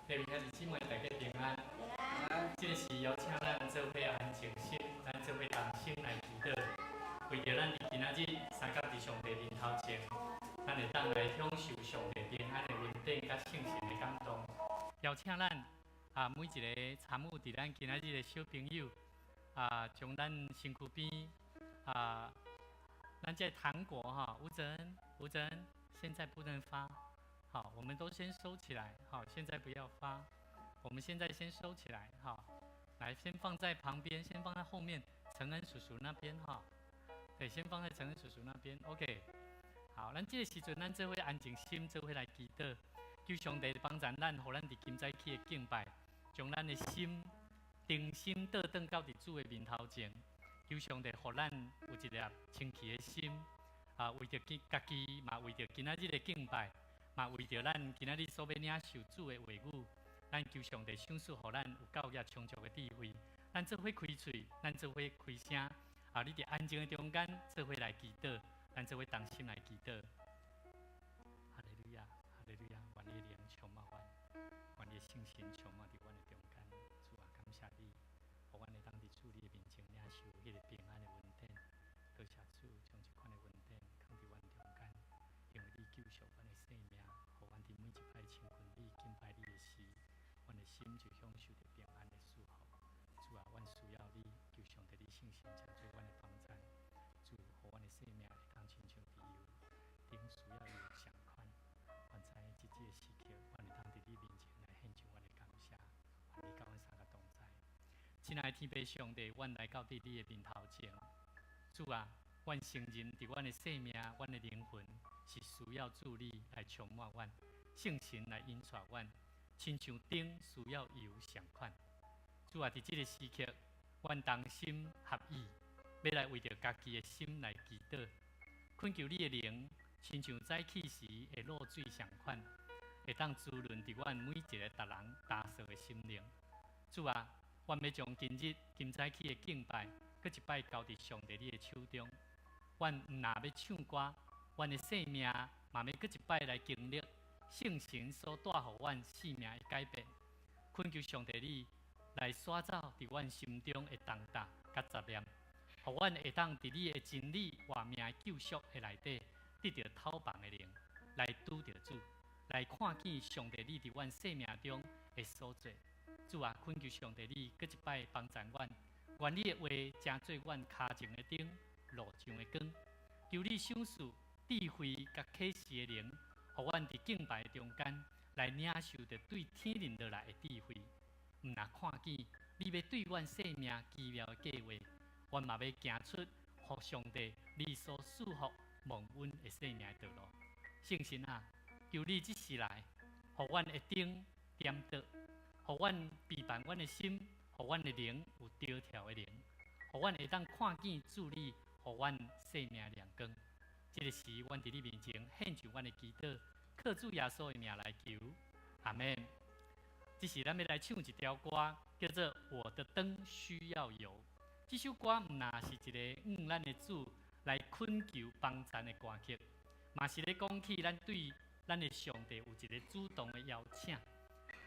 弟兄姊妹，大家平安。这是邀请咱做伙安静心，咱做伙同心来祈祷，为着咱今仔日三甲伫上帝面头前，咱会当来享受上帝平安的稳定甲圣神的感动。邀请咱每一个参与伫咱今仔日的小朋友将咱身躯边咱这糖果吴真，现在不能发。好，我们都先收起来。好，现在不要发。我们现在先收起来。好，来，先放在旁边，先放在后面承恩叔叔那边。哈，对，先放在承恩叔叔那边。OK。好，咱这个时阵，咱做伙安静心，做伙来祈祷，求上帝帮助咱，互咱伫今早起的敬拜，将咱的心定心倒转到伫主的面头前，求上帝互咱有一粒清气的心。为着家己，嘛为着今仔日的敬拜。嘛为着咱今仔日所要领受主的话语，咱求上帝赏赐，互咱有够也充足的智慧。咱做伙开嘴，咱做伙开声。你伫安静的中间，做伙来祈祷，咱做伙同心来祈祷。哈利路亚，哈利路亚！愿你的灵充满阮，愿你的圣神充满伫阮的中间。主啊，感谢你，互阮会当伫主你的面前领受迄个平安的稳定。多谢主，将这款的稳定放伫阮中间，因为你救赎阮的生命。互阮伫每一摆亲近你、敬拜你的时，阮的心就享受着平安的祝福。主啊，阮需要你，求上帝的圣神成做阮的帮助。主，互阮的生命会当亲像猪油，顶需要有相款。愿在即个时刻，阮会当伫你面前来献上阮的感谢。愿你甲阮三个同在。亲爱的天父上帝，阮来到伫你的面头前。主啊，阮承认伫阮的生命、阮的灵魂。是需要助力来充满阮，圣神来引带阮，亲像灯需要油相款。主啊，伫这个时刻，阮同心合意，要来为着家己的心来祈祷，恳求你的灵，亲像早起时的露水相款，会当滋润伫阮每一个达人打扫的心灵。主啊，阮要将今早起的敬拜，搁一摆交伫上帝你的手中。阮毋若要唱歌。阮的生命嘛，要搁一摆来经历圣神所带予阮生命的改变。恳求上帝你来刷走伫阮心中的重担甲杂念，互阮会当伫你的真理活命救赎的内底，得到透房的灵，来拄着主，来看见上帝你伫阮生命中的所做。主啊，恳求上帝你搁一摆帮助阮，愿你的话成做阮脚前的灯，路上的光。求你赏赐智慧甲启示的灵，互阮伫敬拜中间来领受着对天灵落来的智慧。毋若看见你要对阮生命奇妙的计划，阮嘛要行出互上帝你所赐福蒙恩的生命道路。圣神啊，求你即时来，互阮的灯点着，互阮陪伴阮的心，互阮的灵有条条的灵，互阮会当看见主你，互阮生命亮光。这个时，阮伫你面前献上阮的祈祷，靠主耶稣的名来求，阿门。这时，咱要来唱一条歌，叫做《我的灯需要油》。这首歌毋那是一个咱的主来恳求帮助的歌曲，嘛是咧讲起咱对咱的上帝有一个主动的邀请。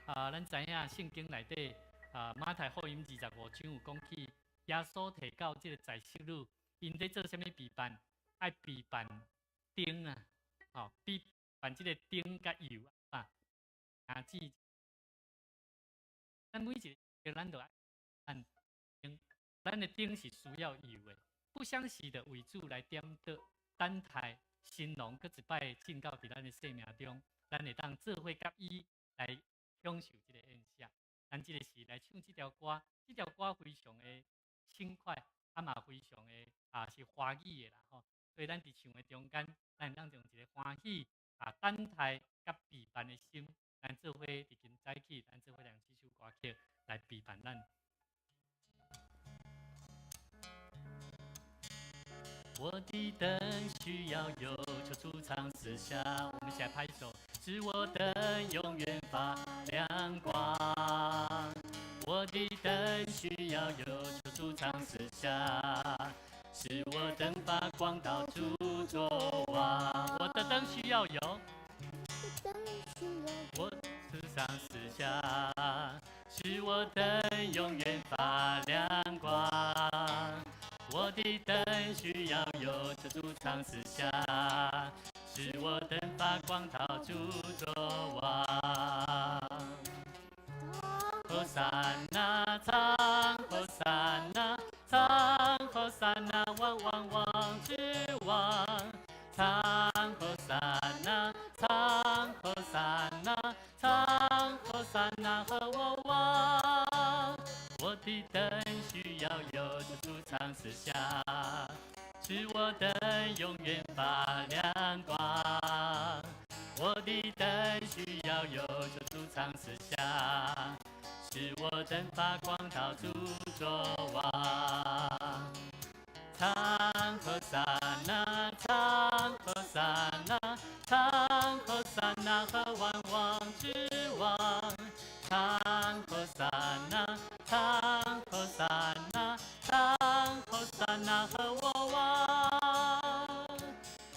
咱知影圣经内底马太福音25章有讲起，耶稣提到这个在世女，因在做什么陪伴？爱陪伴灯啊，陪伴这个灯甲油咱每一个咱都爱按灯，咱的灯是需要油的，不相时的为主来点灯，等待新郎搁一摆进到伫咱的生命中，咱会当做伙甲伊来享受这个宴席。咱这个时来唱这条歌，这条歌非常的轻快，嘛非常的是欢喜的啦吼。所以咱伫唱的中间，咱当用一个欢喜等待甲陪伴的心，咱做伙伫今早起，咱做伙用这首歌曲来陪伴咱。我的灯需要油，求主常赐下。我们一起来拍手，使我灯永远发亮光。我的灯需要油，求主常赐下。使我灯发光到处作王，我的灯需要油，我的上四下，使我灯永远发亮光。我的灯需要有这主场四下，使我灯发光，逃出作王。和散那唱，和散那唱，和散那王王王之王。唱和散那，唱和散那，唱和散那和我王。我的灯需要有这主唱四下，使我灯永远发亮光。我的灯需要有这主唱四下，使我灯发光，逃出作王。唱和散那，唱和散那，唱和散那和万王之王。唱和散那，唱和散那，唱和散那和我王。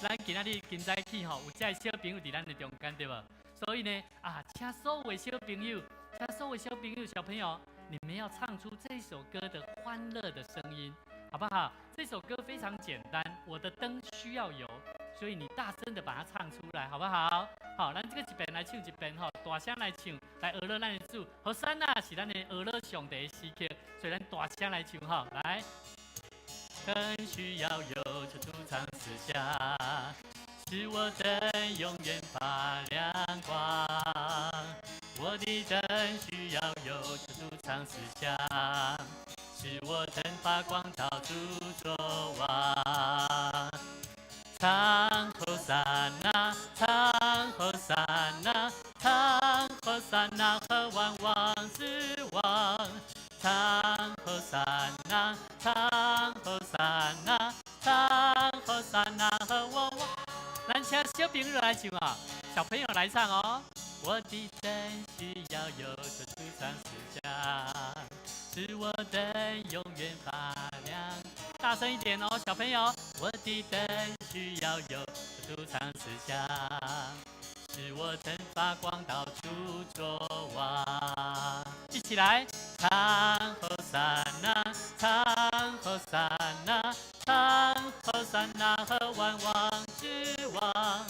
咱今仔日今早起吼，有这小朋友伫咱的中间对无？所以呢，请所有的小朋友，小朋友，你们要唱出这首歌的欢乐的声音。好不好？这首歌非常简单，我的灯需要油，所以你大声的把它唱出来，好不好？好，咱这个一边来唱一边吼，大声来唱，来娱乐咱的主。和散那是咱的娱乐上帝的时刻，所以咱大声来唱吼，来。灯需要有这主唱四下，使我灯永远发亮光。我的灯需要有这主唱四下，使我灯发光，逃出作王。唱和散那，唱和散那，唱和散那和万王之王。唱和散那，唱和散那，唱和散那和我王。咱请小朋友来唱啊，小朋友来唱哦。我的灯需要有这主唱四下，使我灯永远发亮。大声一点哦，小朋友！我的灯需要有这主唱四下，使我灯发光，到处作王。一起来，唱和散那，唱和散那，唱和散那和万王之王。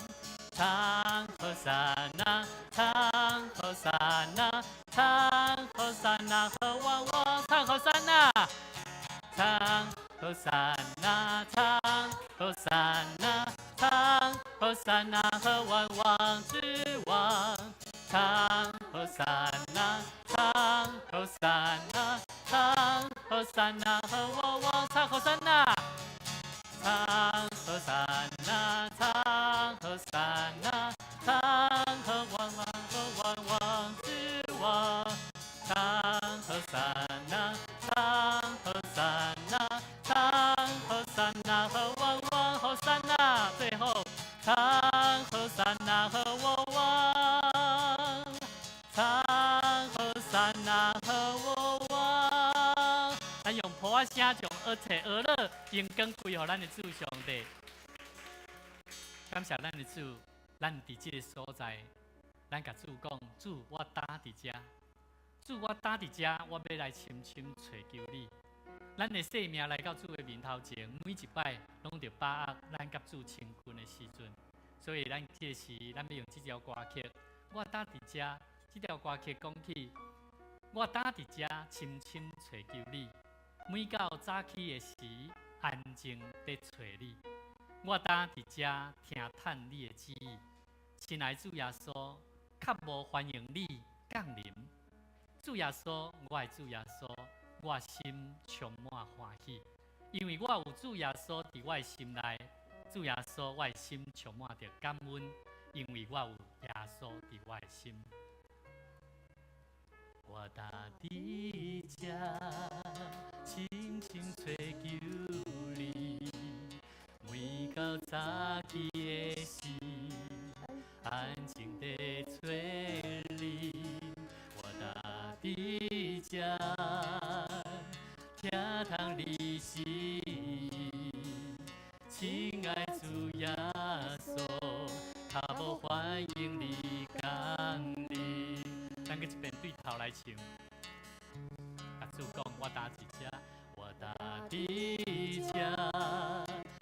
唱和散那，唱和散那，唱和散那和万王，唱和散那，唱和散那，唱和散那，唱和散那和万王之王。唱和散那，唱和散那，唱和散那和我王，唱和散那。唱和散那，唱和散那，唱和万王和万王之王。唱和散那，唱和散那，唱和散那和万王和散那。最后，唱和散那和我王，唱和散那和我王。咱用普仔声将学册学乐用光归予咱的主上帝。感谢咱的主，咱伫这个所在，咱甲主讲：主，我呾伫遮，主，我呾伫遮，我要来深深找求你。咱的生命来到主的面头前，每一摆拢着把握咱甲主亲近的时阵。所以咱这时，咱要用这条歌曲，我呾伫遮。这条歌曲讲起，我呾伫遮，深深找求你。每到早起的时，安静在找你。我呾伫遮听叹你的旨意，亲爱主耶稣，较无欢迎你降临。主耶稣，我的主耶稣，我心充满欢喜，因为我有主耶稣伫我的心内。主耶稣，我的心充满着感恩，因为我有耶稣伫我的心。我呾伫遮，深深找求你。每到早起的时，安静地找你。我呾伫遮，听通你心意。亲爱主耶稣，较无欢迎你降临。咱搁一边对头来唱。甲主讲，我搭一只，我搭伫这，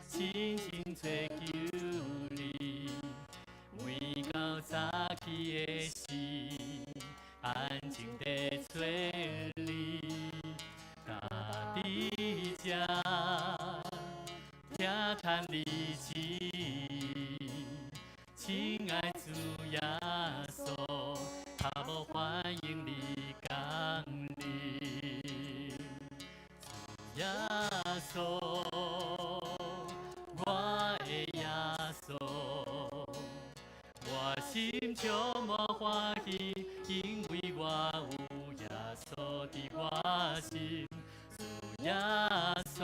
深深追求你。每到早起的时，安静地找你，搭伫这，听叹你旨。亲爱主耶稣，他无欢迎你降临。主耶稣，我的耶稣，我心充满欢喜，因为我有耶稣伫我心。主耶稣，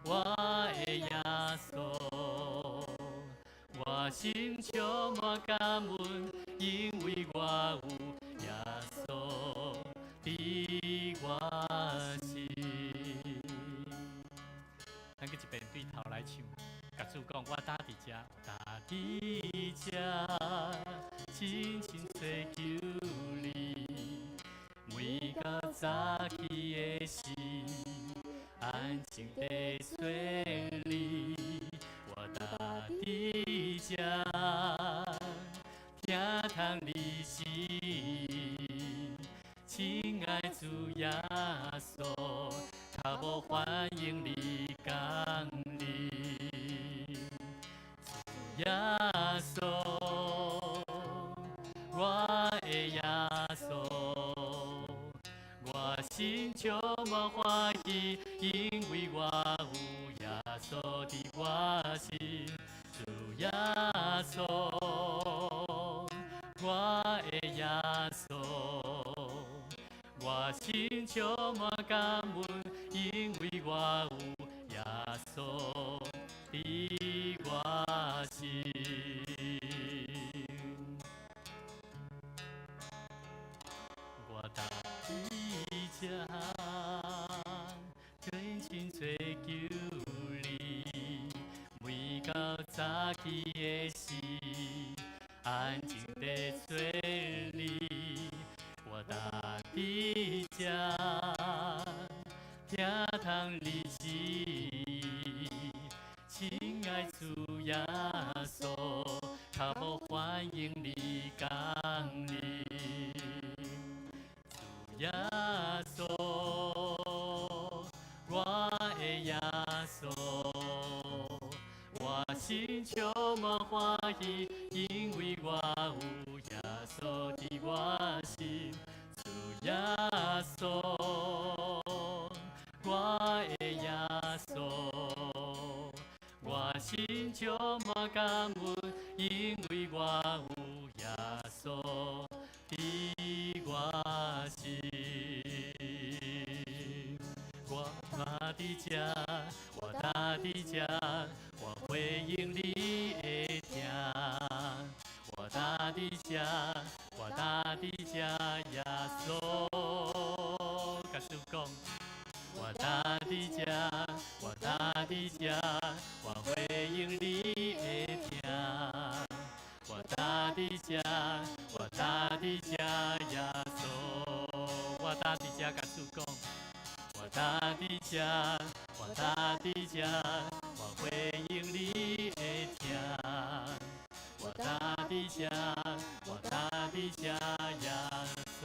我的耶稣。我心充满感恩，因为我有耶稣伫我心。咱搁一遍对头来唱，甲主讲，我搭伫这，搭伫这，深深追求你。每到早起的时，安静地找你。我搭伫这，听叹你旨。亲爱主耶稣，他无欢迎你降临。主耶稣，我的耶稣，我心充满欢喜，因为我有耶稣伫我心。主耶稣，我的耶稣，我心充满感恩，因为我有耶稣伫我心。我搭伫这，专心追求你。每到早起的时，安静地找你。我搭伫这，听叹你旨。亲爱主耶稣，他无欢迎你降临。主耶稣，我的耶稣，我心充满欢喜，因为我有耶稣伫我心。主耶稣，我的耶稣，我心充满感恩，因为我有耶稣伫我心。我搭伫这，我搭伫这，我回应你的听。我搭伫这，我搭伫这，耶稣，甲主讲。我搭伫这，我搭伫这，我回应你的听。我搭伫这，我搭伫这，耶稣，我搭伫这，甲主讲。我搭伫这，我搭伫这，我回应你的听。我搭伫这，我搭伫这，耶稣。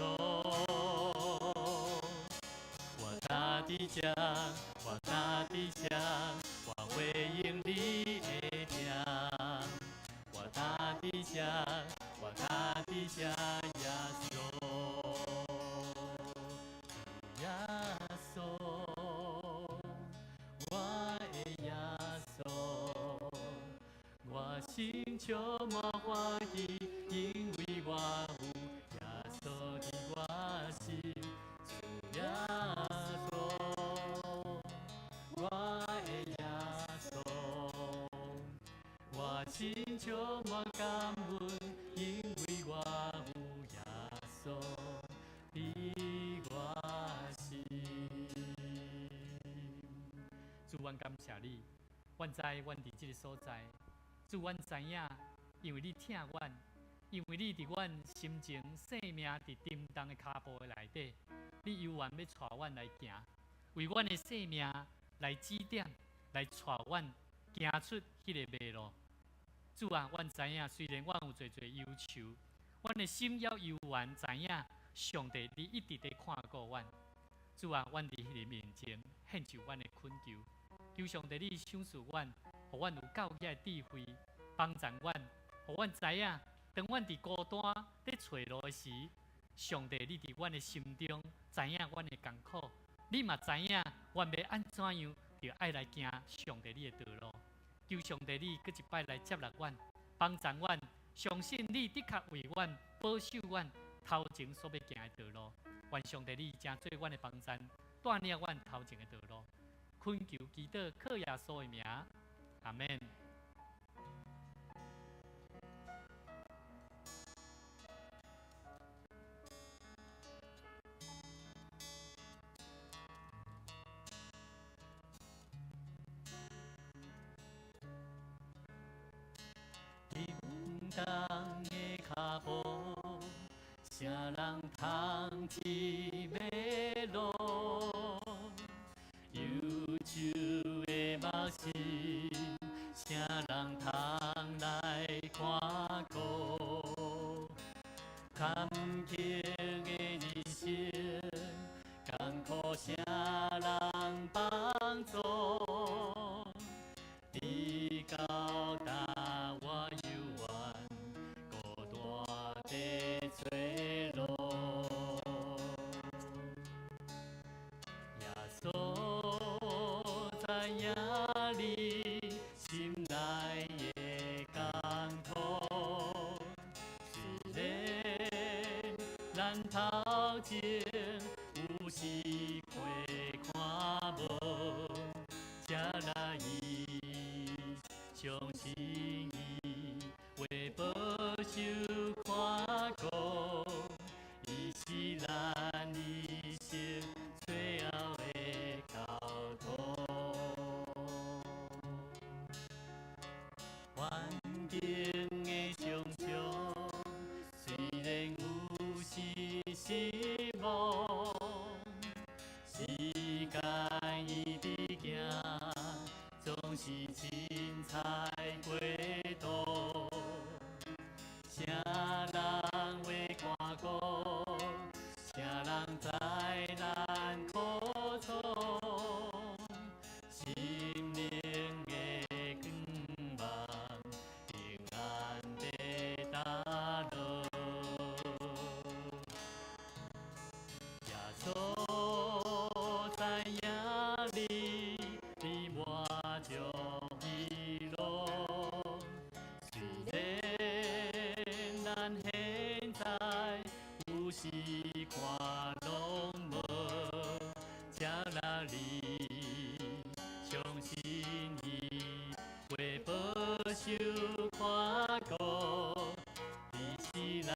我搭伫这，我搭伫这，我回应你的听。我搭伫这，我搭伫这，耶稣，耶稣，我的耶稣，我心充满欢喜，因为我有耶稣伫我心。主耶稣，我的耶稣，我心充满感恩，因为我有耶稣伫我心。主，阮感谢你，阮知阮伫这个所在，主，阮知影，因为你疼阮，因为你伫阮心情、生命伫沉重的脚步的内底，你犹原要带阮来行，为阮的生命来指点，来带阮行出迄个道路。主啊，阮知影，虽然阮有侪侪忧愁，阮的心要犹原知影，上帝你一直在看顾阮。主啊，阮伫迄个面前献上阮的恳求，求上帝你赏赐阮，互阮有教育的智慧，帮助阮，互阮知影，当阮伫孤单咧找路的时，上帝你伫阮的心中知影阮的艰苦，你嘛知影阮要安怎样，就爱来行上帝你的道路。求上帝你搁一摆来接纳阮，帮助阮，相信你的确为阮保守阮头前所要行的道路。愿上帝你正做阮的帮站，带领阮头前的道路。恳求祈祷，靠耶稣的名，阿门。当的脚步，谁人通一马路？忧愁的目心，谁人通来看顾？坎坷的人生，艰苦谁人帮助？你到达我犹原孤单地找路，耶稣知影你心内的艰苦，虽然咱头前有时会看无，才来伊相信伊会保守看顾，伊是咱一生最后的交托。环境的种种，虽然有时失望，时间一直行，总是凊彩过渡。谁人会看顾？谁人知咱苦楚？心灵的光芒，平安地踏落。耶稣知影你我着喜乐。虽然咱现在有时看拢无，才让你相信伊会保守看顾，你是咱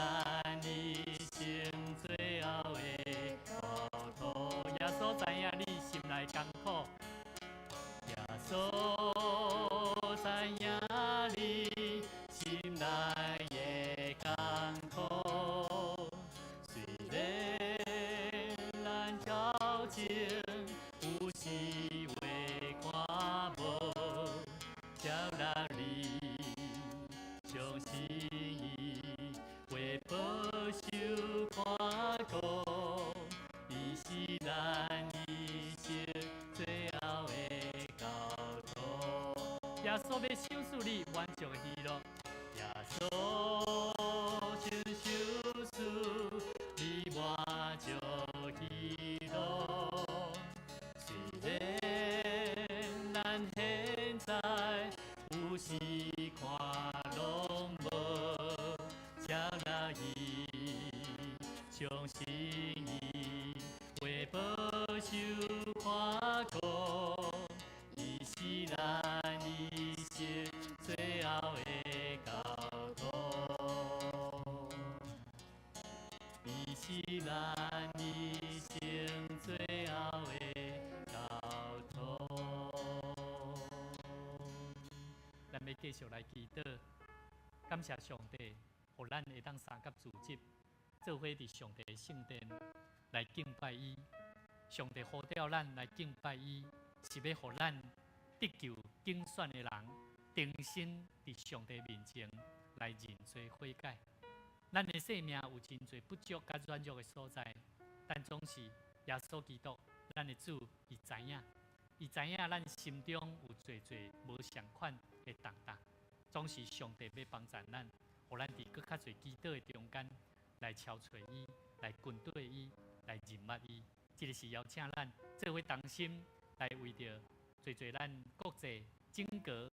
一生最后的交托。耶稣知影你心内艰苦，耶稣知影你心内的艰苦，虽然咱头前有时会看无，才让你相信伊会保守看顾，伊是咱一生最后的交托。耶稣要赏赐你完全的喜乐，耶稣赏赐你完全喜乐。虽然咱现在有时看拢无，才让伊相信伊会保守看顾，伊是咱一生最后的交托，伊是咱一生最后的交托。咱要继续来祈祷，感谢上帝，互咱会当三甲自集，做伙伫上帝圣殿来敬拜伊。上帝呼召咱来敬拜伊，是要互咱得救竞选的人，重新伫上帝面前来认罪悔改。咱的生命有真侪不足甲软弱的所在，但总是耶稣基督，咱的主，伊知影，咱心中有侪无相款的重担，总是上帝要帮助咱，互咱伫搁较侪祈祷的中间来敲找伊，来跟对伊，来认捌伊。这个是邀请咱做伙同心来为着侪咱国际整个。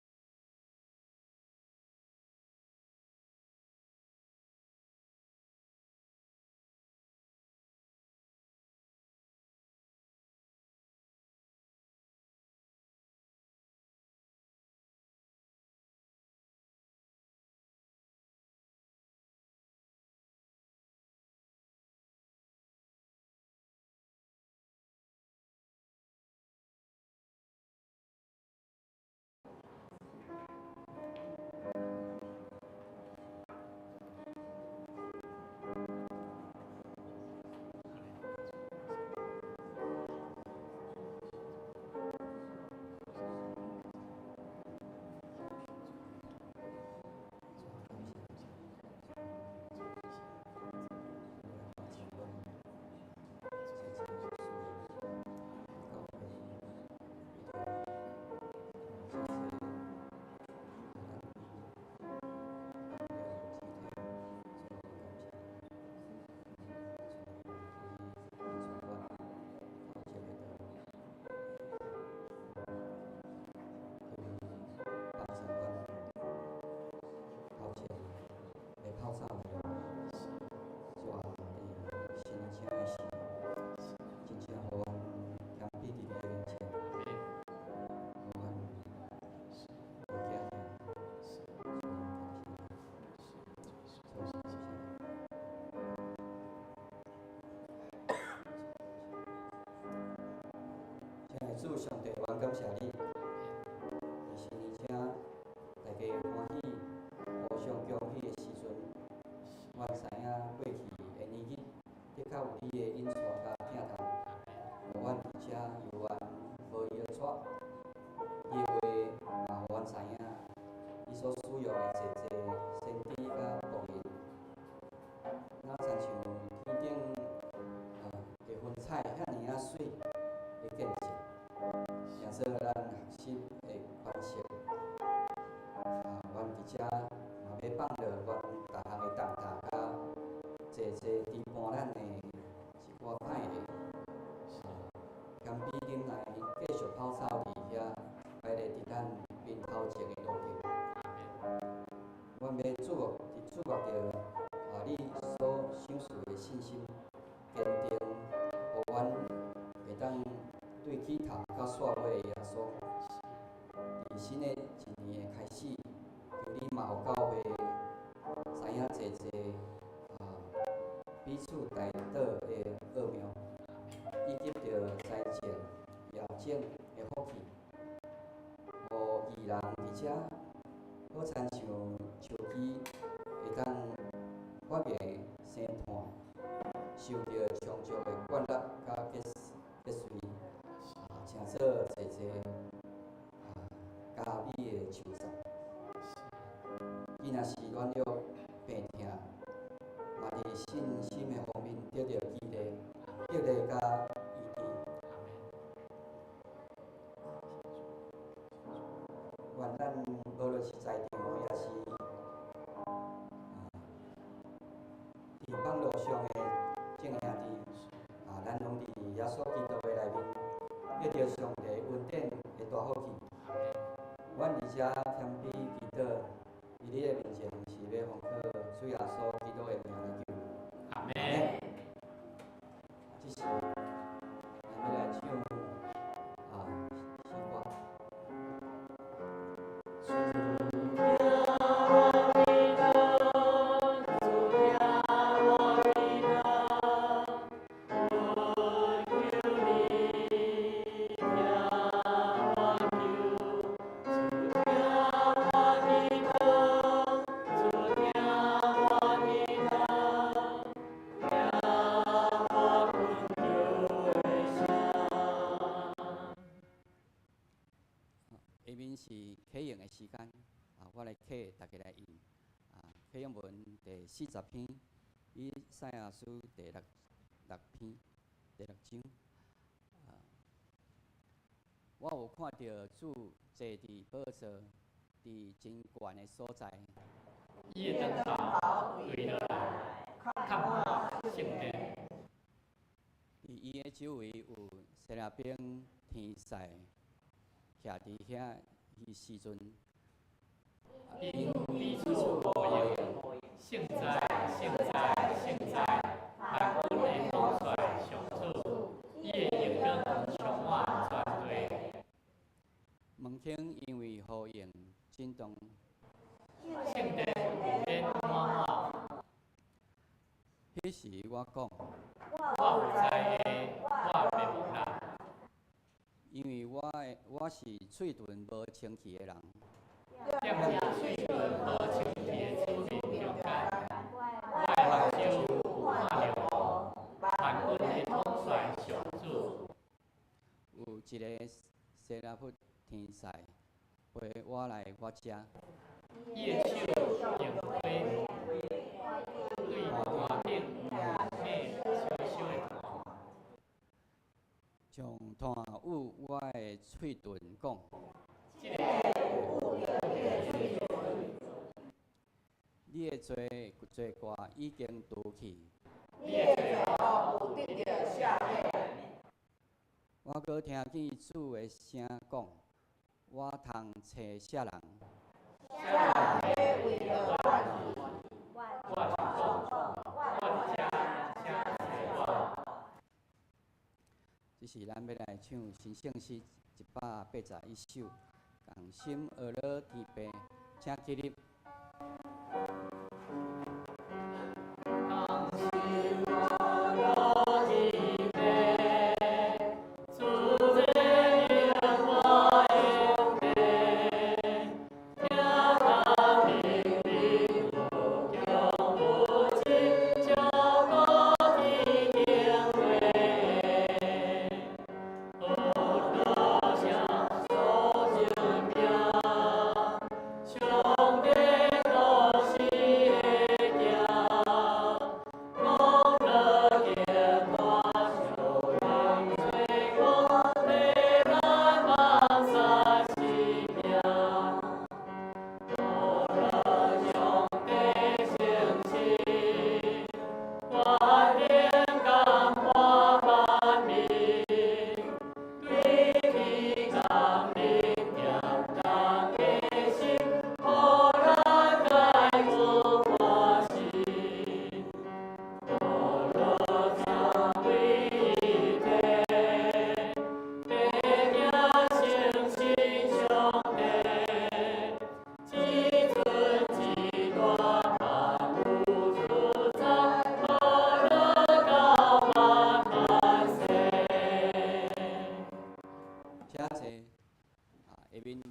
主上帝，我感谢你，是而且大家欢喜、互相恭喜的时阵，我知影过去的年日，的确有你的引带甲疼痛，互阮伫遮犹原无伊的带，伊的话嘛，互阮知影，伊所使用的侪先知甲仆人，那亲像天顶的云彩遐尼啊水的见证。假设咱学习的关系，阮伫遮嘛要放落阮逐项的重担，甲侪陪伴咱的一寡歹的，甘比忍耐继续跑走伫遐，摆咧伫咱面头前的路径。阮要祝福着你所享受的信心，坚定，互阮会当对起头到煞尾的耶稣。伫新的一年的开始，求你嘛有教会知影侪彼此代祷的奥妙，以及着灾情、疫症的福气，互义人伫遮好亲像树枝会当发芽生炭，受着充足的灌溉甲结穗，请做侪加美的树栽。伊若是软弱病痛，嘛伫信心的方面得到激励、甲医治。愿咱无论是在场，也是伫网络上的众兄弟，咱拢伫耶稣基督的内面，得到上帝恩典的大福气。阮伫遮谦卑祈祷，伫你的面前是要奉靠主耶稣基督的名来求。阿门。这是咱要来唱诗歌。我时间，我来客大家来用。启用文第40篇，以赛亚书第6篇，第6章。我有看到主坐伫宝座，伫真悬的所在。伊的灯头对落来，看看圣殿。伫伊的周围有西拉兵天使徛伫遐，迄时阵，因彼此呼应，圣哉，圣哉，圣哉！万军的统帅上主，伊的荣光充满全地。门厅因为呼应震动，圣殿变满满。迄时我讲，我有知的，我袂忘啦。因为我是嘴唇无清气的人，惦记水分无清气的主面中间，我的目睭有看到万军的统帅上主。有一个西拉弗天使陪我来我遮，伊的手用火，对大顶火烧烧的炭，将炭捂我的嘴唇讲。你的罪过已经除去，你的罪恶有得到赦免。我阁听见主的声讲，我通找啥人？啥人要为了我就讲，我遮请找我。这是咱要来唱新圣诗181首，同心学乐天父，请起立。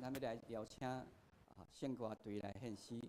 咱要来邀请圣歌队来献诗。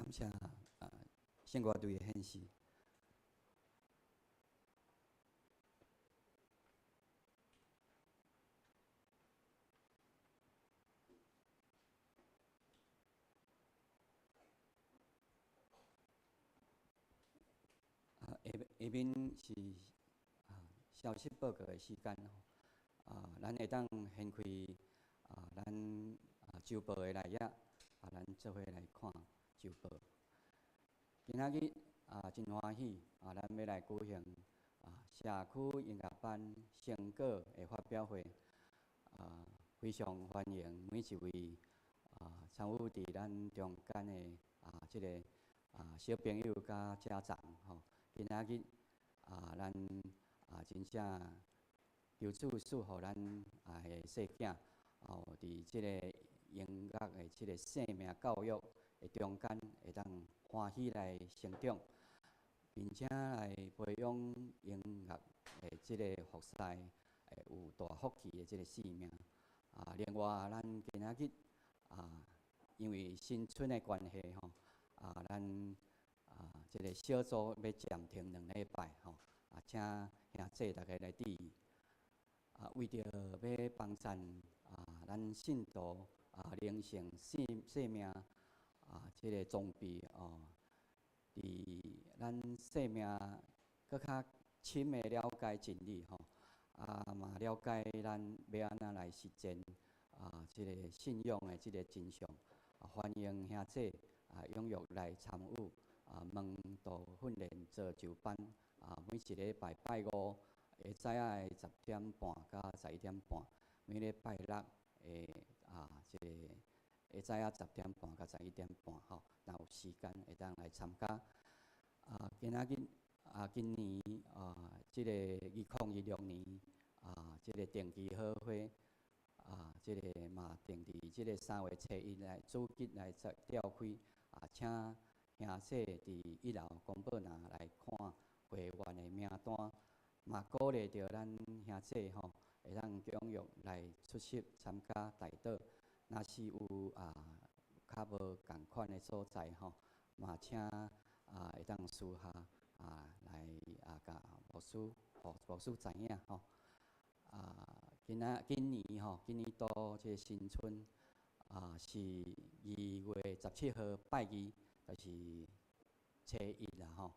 感谢圣歌队的献诗。下面是消息报告的时间咱会当掀开咱周报的内页咱做伙来看周报。今仔日真欢喜咱要来举行社区音乐班成果的发表会非常欢迎每一位参与伫咱中间的即个小朋友甲家长今仔日咱真正求主赐予咱的细囝伫即个音乐的即个生命教育的中间会当欢喜来成长，并且来培养音乐的即个服侍有大福气的即个使命另外，咱今仔日因为新春的关系咱即个小组要暂停2礼拜请兄弟大家来注意为着要帮衬咱信徒灵性生命即个装备伫咱生命搁较深的了解真理嘛了解咱要安怎来实践即个信仰的即个真相欢迎兄弟踊跃来参与门徒训练造就班每一礼拜拜5下早仔的10点半到11点半，每礼拜六的即个下早仔10点半到11点半若有时间会当来参加今仔日今年即个2026年即个定期好会即个嘛定伫即个3月初1来主吉来召开请兄弟伫1楼公报栏来看会员的名单，嘛鼓励着咱兄弟会当踊跃来出席参加代祷。若是有较无共款的所在嘛请会当私下来甲牧师知影今年度即个新春是2月17号拜二，就是初1啦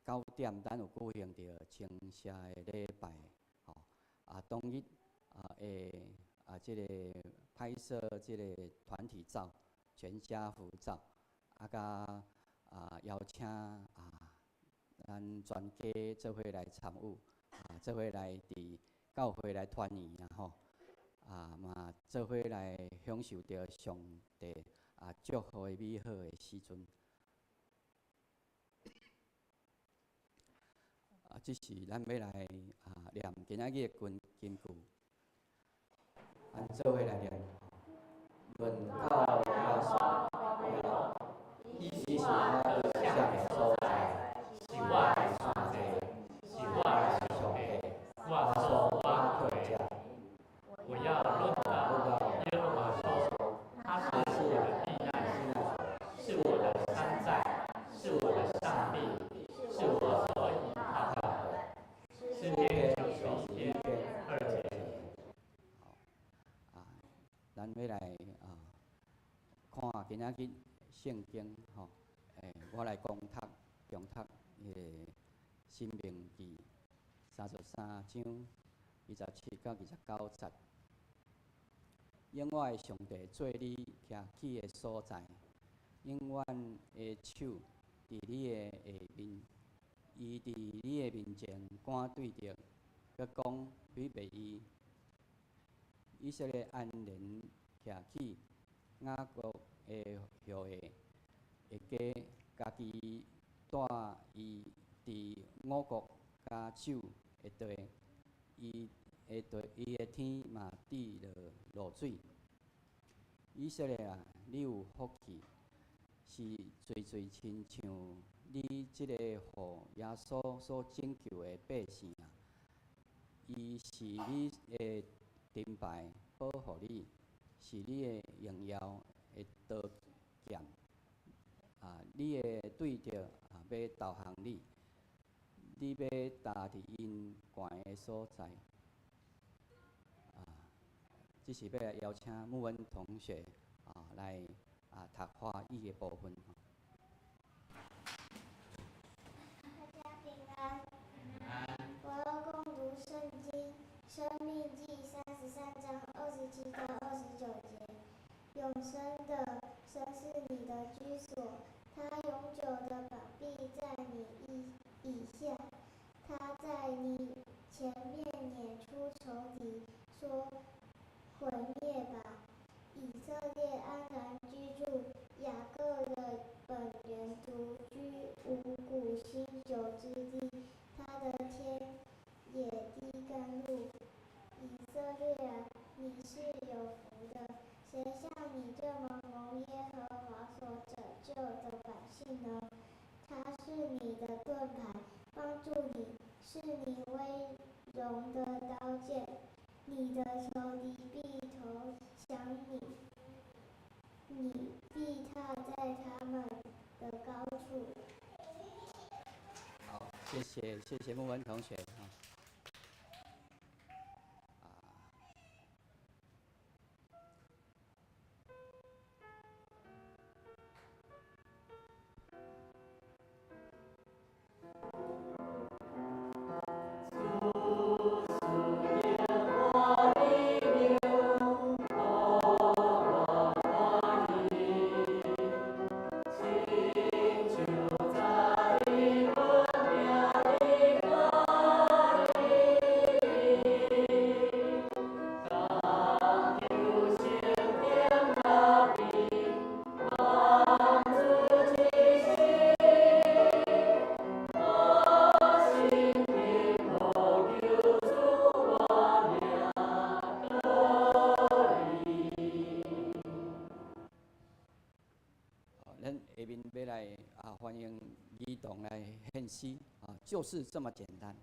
9点咱有举行着青社的礼拜当日会即个拍摄即个团体照、全家福照甲邀请咱全家做伙来参与做伙来伫教会来团圆嘛做伙来享受着上帝祝福的美好的时阵这是咱要来念今仔日的金句，咱做伙来念。论靠耶稣为乐，伊是我的向的所在，是我的山寨，是我的上帝，我所我可家。我要论到耶和华说，他是我的避难所，是我的山寨，是我的上帝，是我所倚靠的。诗篇91篇2节。咱要来看今仔日圣经我来中读迄个《申命记》33章27到29节。永远的上帝做你徛起的所在，永远的手伫你的下面，伊伫你的面前赶对着，佮讲违背伊。以色列安然徛起，雅各的后裔会家己带伊伫五谷甲酒的地，伊的天嘛滴落水。以色列你有福气，是最亲像你即个互耶稣所拯救的百姓伊是你的盾牌保护你，是你的荣耀的刀剑你会对着要导航你，你要踏伫因悬的所在。这是要来邀请木恩同学来读华语的部分。大家平安。我要共读圣经《生命记》33章27到29节。永生的神是你的居所，他永久的膀臂在你以下，他在你前面撵出仇敌，说毁灭吧！以色列安然居住，雅各的本源独居五谷新酒之地，他的天野地甘露。以色列啊，你是有福的，谁像你这么蒙耶和华所拯救的百姓呢？他是你的盾牌，帮助你，是你威荣的刀剑。你的仇敌必投降你，你必踏在他们的高处。好，谢谢木恩同学咱下面要来欢迎儿童来献诗就是这么简单。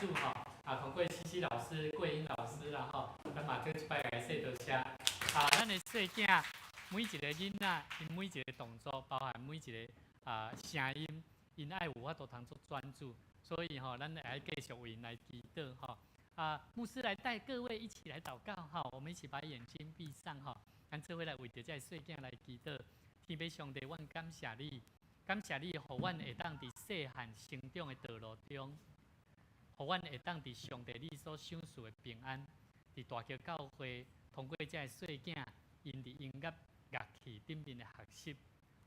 主通过西西老师、桂英老师咱嘛这一摆来说多谢。咱的细囝每一个囡仔，因每一个动作，包含每一个声音，因爱有法度通做专注，所以咱来继续为因来祈祷牧师来带各位一起来祷告我们一起把眼睛闭上咱做伙来为着这细囝来祈祷。天父上帝，阮感谢你，感谢你，互阮会当伫细汉成长的道路中，互阮会当伫上帝你所赏赐的平安，伫大桥教会通过这细囝，因伫音乐乐器顶面的学习，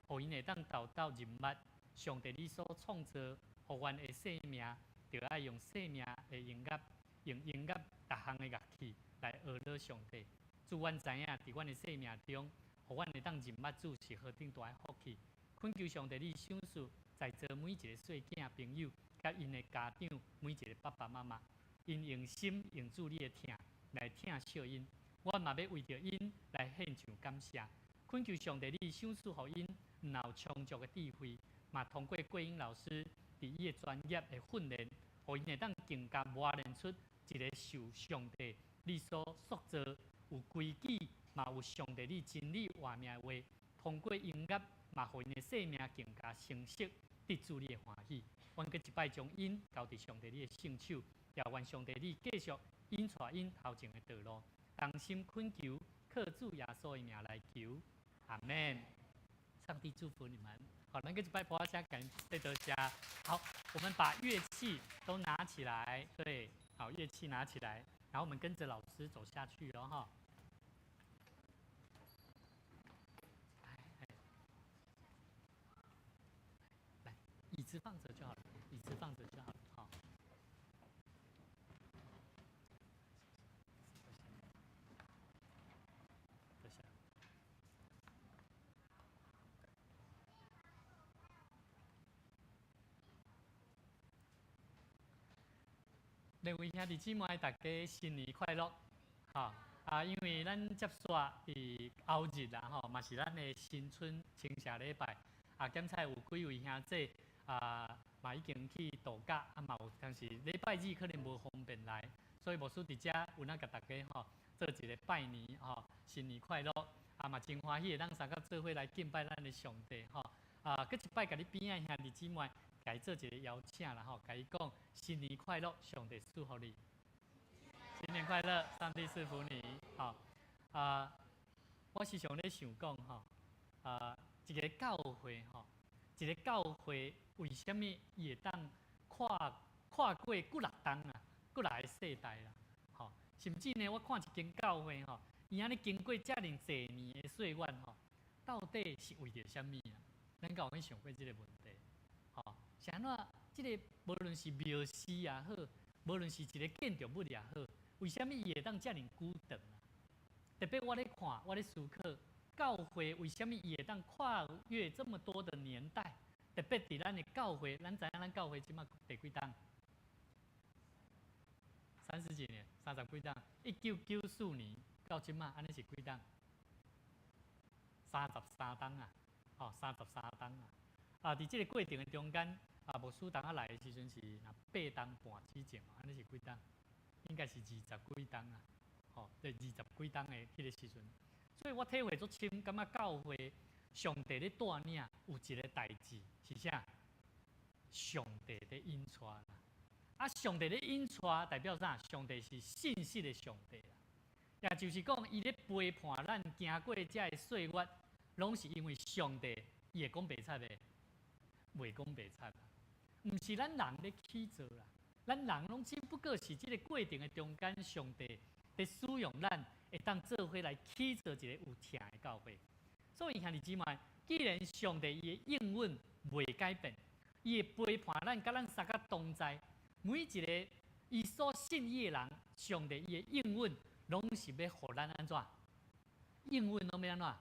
互因会当豆豆入捌上帝你所创造，互阮的生命，就爱用生命的音乐，用音乐各项的乐器来学乐上帝。主，阮知影伫阮的生命中，互阮会当入捌主是何等大的福气。恳求上帝你赏赐在座每一个细囝朋友，甲因的家长，每一个爸爸妈妈，因用心用主你的疼来疼惜因。我嘛要为着因来献上感谢。恳求上帝你赏赐互因有充足的智慧，嘛通过桂英老师伫伊的专业的训练，互因会当更加磨练出一个受上帝你所塑造、有规矩，嘛有上帝你真理活命的话，通过音乐，嘛互因的生命更加成熟，得主你的欢喜。阮搁一摆将因交伫上帝你的圣手，也愿上帝你继续引带因头前的道路。同心恳求，靠主耶稣的名来求，阿门。上帝祝福你们。好，咱搁一摆播下感谢多谢。好，我们把乐器都拿起来，对，好，乐器拿起来，然后我们跟着老师走下去了来，椅子放着就好了，椅子放着就好了。各位兄弟姊妹，大家新年快乐！因为咱接煞伫后日嘛是咱的新春清明礼拜。检采有几位兄弟嘛已经去度假，嘛有，但是礼拜日可能无方便来，所以牧师伫遮有甲大家做一个拜年新年快乐！嘛真欢喜，咱三个做伙来敬拜咱的上帝搁一摆，甲你边仔兄弟姊妹。甲伊做一个邀请啦甲伊讲新年快乐，上帝祝福你。新年快乐，上帝祝福你。我时常咧想讲一个教会一个教会为什么伊会当跨过几6冬几来个世代啦？甚至呢，我看一间教会伊安尼经过遮尔侪年的岁月到底是为着什么咱敢有去想过这个问题？是安怎？这个无论是庙事也好，无论是一个建筑物也好，为什么伊会当遮尔久长特别我咧看，我咧思考，教会为什么伊会当跨越这么多的年代？特别伫咱的教会，咱知影咱教会即马第几档？30几年，30几档？1994年到即马，安尼是几档？33档33档伫即个过程的中间，牧师当来的时阵是8档半之前，安尼是几档？应该是20几档对，20几档的迄个时阵。所以我体会足深，感觉教会上帝咧带领有一个代志是啥？上帝咧引带上帝咧引带代表啥？上帝是信息的上帝也就是讲，伊咧陪伴咱行过遮个岁月，拢是因为上帝伊会讲白贼的。袂讲白贼毋是咱人咧起造啦，咱人拢只不过是即个过程的中间，上帝咧使用咱，会当做伙来起造一个有疼的教会。所以兄弟姊妹，既然上帝伊的应允袂改变，伊会陪伴咱，甲咱三个同在，每一个伊所信伊的人，上帝伊的应允，拢是要互咱安怎？应允拢要安怎？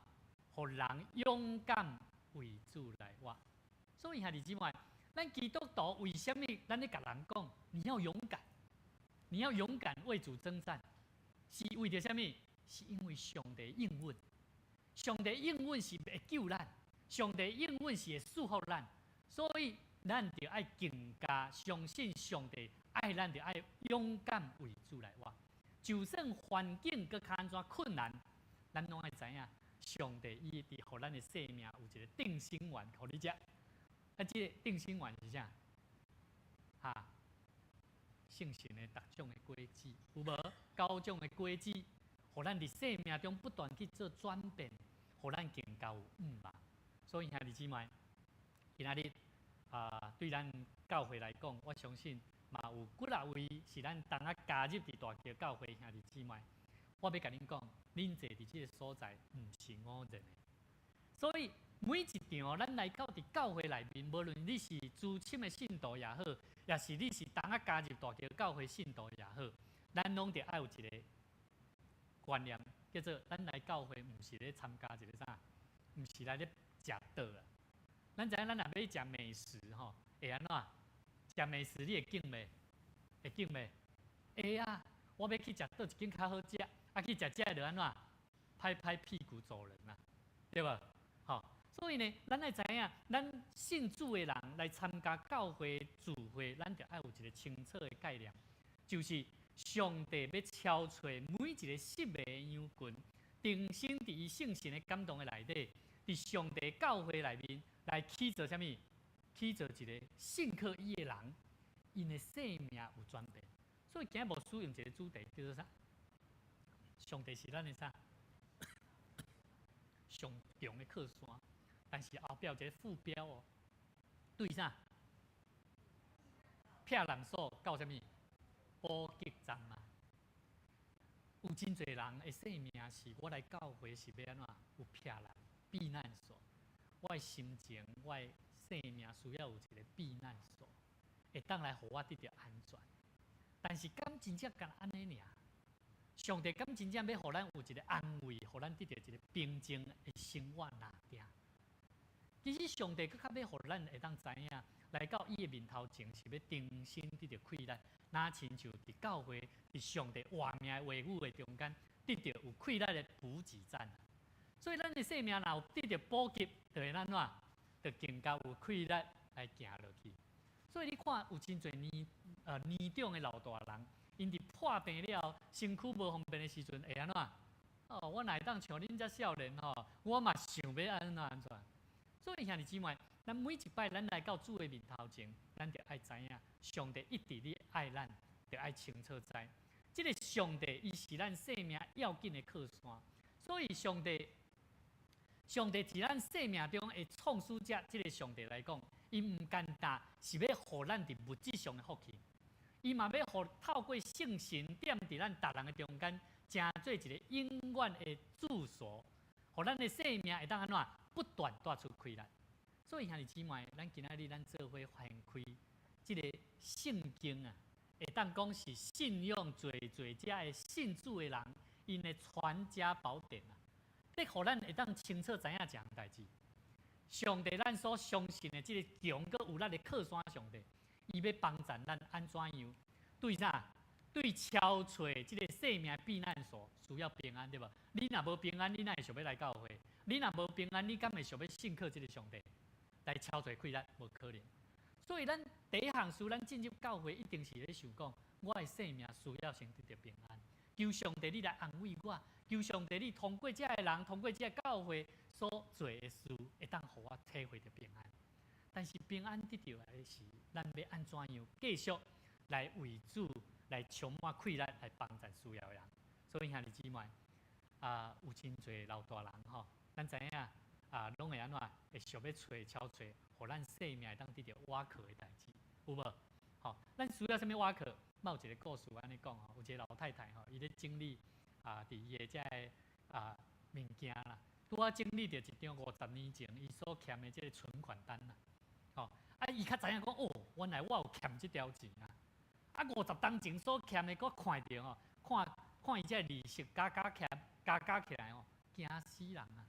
互人勇敢为主来活。所以兄弟姊妹，咱基督徒为什么咱咧甲人讲，你要勇敢，你要勇敢为主征战，是为着什么？是因为上帝应允，上帝应允是会救咱，上帝应允是会祝福咱，所以咱就要更加相信上帝爱咱就爱勇敢为主来活。就算环境搁较安怎困难，咱拢爱知影，上帝伊伫互咱的生命有一个定心丸，互你食。啊，这个定心丸是啥？哈，圣神的6种的果子，有无？9种的果子，互咱伫生命中不断去做转变，互咱更加有望。所以兄弟姊妹，今仔日对咱教会来讲，我相信嘛有几啊位是咱同啊加入伫大桥教会兄弟姊妹。我要甲恁讲，恁坐伫即个所在，毋是偶然的。所以每一场咱来到伫教会内面，无论你是资深的信徒也好，也是你是同啊加入大桥教会信徒也好，咱拢得爱有一个观念，叫做咱来教会毋是咧参加一个啥，毋是来咧食道啦。咱知影，咱若要食美食吼，会安怎？食美食你会敬袂？会敬袂？会啊！我要去食倒一间较好食，啊去食就安怎？拍拍屁股走人啊，对吧？好，所以呢，咱爱知影，咱信主的人来参加教会聚会，咱就爱有一个清楚的概念，就是上帝要敲碎每一个失迷的羊群，定睛伫伊圣神的感动的内底，伫上帝教会内面来起做啥物？起做一个信靠伊的人，因的生命有转变。所以今日无使用一个主题叫做啥？上帝是咱的啥？上重的靠山，但是后壁有一个副标哦，对啥？避难所到啥物？补给站嘛。有真侪人的生命是我来教会是要安怎？有避难所。我的心情，我的生命需要有一个避难所，会当来互我得到安全。但是敢真正干安尼尔？上帝敢真正要互咱有一个安慰，互咱得到一个平静的生活哪定？其实上帝更较要互咱会当知影，来到伊的面头前是要定心得到快乐，哪亲像伫教会、伫上帝活命的话语的中间，得到有快乐的补给站。所以咱的生命若有得到补给，就会安怎？就更加有快乐来行落去。所以你看，有真侪年长的老大人，因伫破病了，身躯无方便的时阵，会安怎？哦，我哪会当像恁遮少年吼？我嘛想要安怎？所以兄弟姊妹，咱每一摆咱来到主的面头前，咱就爱知影，上帝一直咧爱咱，就爱清楚知。这个上帝，伊是咱生命要紧的靠山。所以上帝是咱生命中的创始者，这个上帝来讲，伊唔简单，是要互咱伫物质上的福气。伊嘛要互透过圣神点伫咱逐人的中间，成做一个永远的住所，互咱的生命会当安怎不断带出快乐。所以兄弟姊妹，咱今仔日咱做伙发现开这个圣经啊，会当讲是信仰最遮的信主的人，因的传家宝典啊，得互咱会当清楚知影一项代志。上帝咱所相信的这个强搁有力的靠山上帝，伊要帮助咱安怎样？对啥？对敲碎这个生命避难所需要平安，对吧？你若无平安，你哪会想要来教会？你若无平安，你敢会想要信靠这个上帝来敲碎快乐？无可能。所以咱第一项事，咱进入教会一定是咧想讲，我的生命需要先得到平安。求上帝你来安慰我，求上帝你通过这个人，通过这个教会所做的事，会当互我体会到平安。但是平安得到来是，咱要安怎样继续来为主，来充满快乐，来帮助需要的人。所以兄弟姊妹，有真侪老大人吼，咱知影拢会安怎会想要敲找，互咱生命当得到瓦壳的代志，有无？吼，咱需要啥物瓦壳？有一个故事安尼讲吼，有一个老太太吼，伊咧整理伫伊的这个物件啦，拄好整理着一张50年前伊所欠的这个存款单啦，吼，伊较知影讲哦，原来我有欠这条钱啊，50当前所欠的，我看着吼，看伊这利息加起来吼，惊死人啊！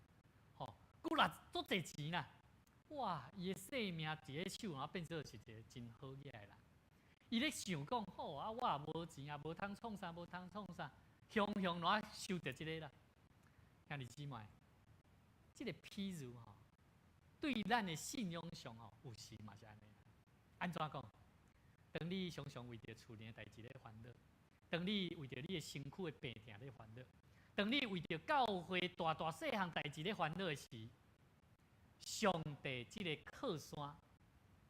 吼，古啦足侪钱啦，哇！伊的生命伫咧手，然后变做是一个真好嘢的人。伊咧想讲好啊，我也无钱啊，无通创啥，无通创啥，雄哪收着即个啦。兄弟姊妹，即个譬如吼，对咱的信仰上吼，有时嘛是安尼。安怎讲？当你常常为着厝里的代志咧烦恼，当你为着你的身躯的病痛咧烦恼，当你为着教会大大细项代志咧烦恼的时，上帝这个靠山，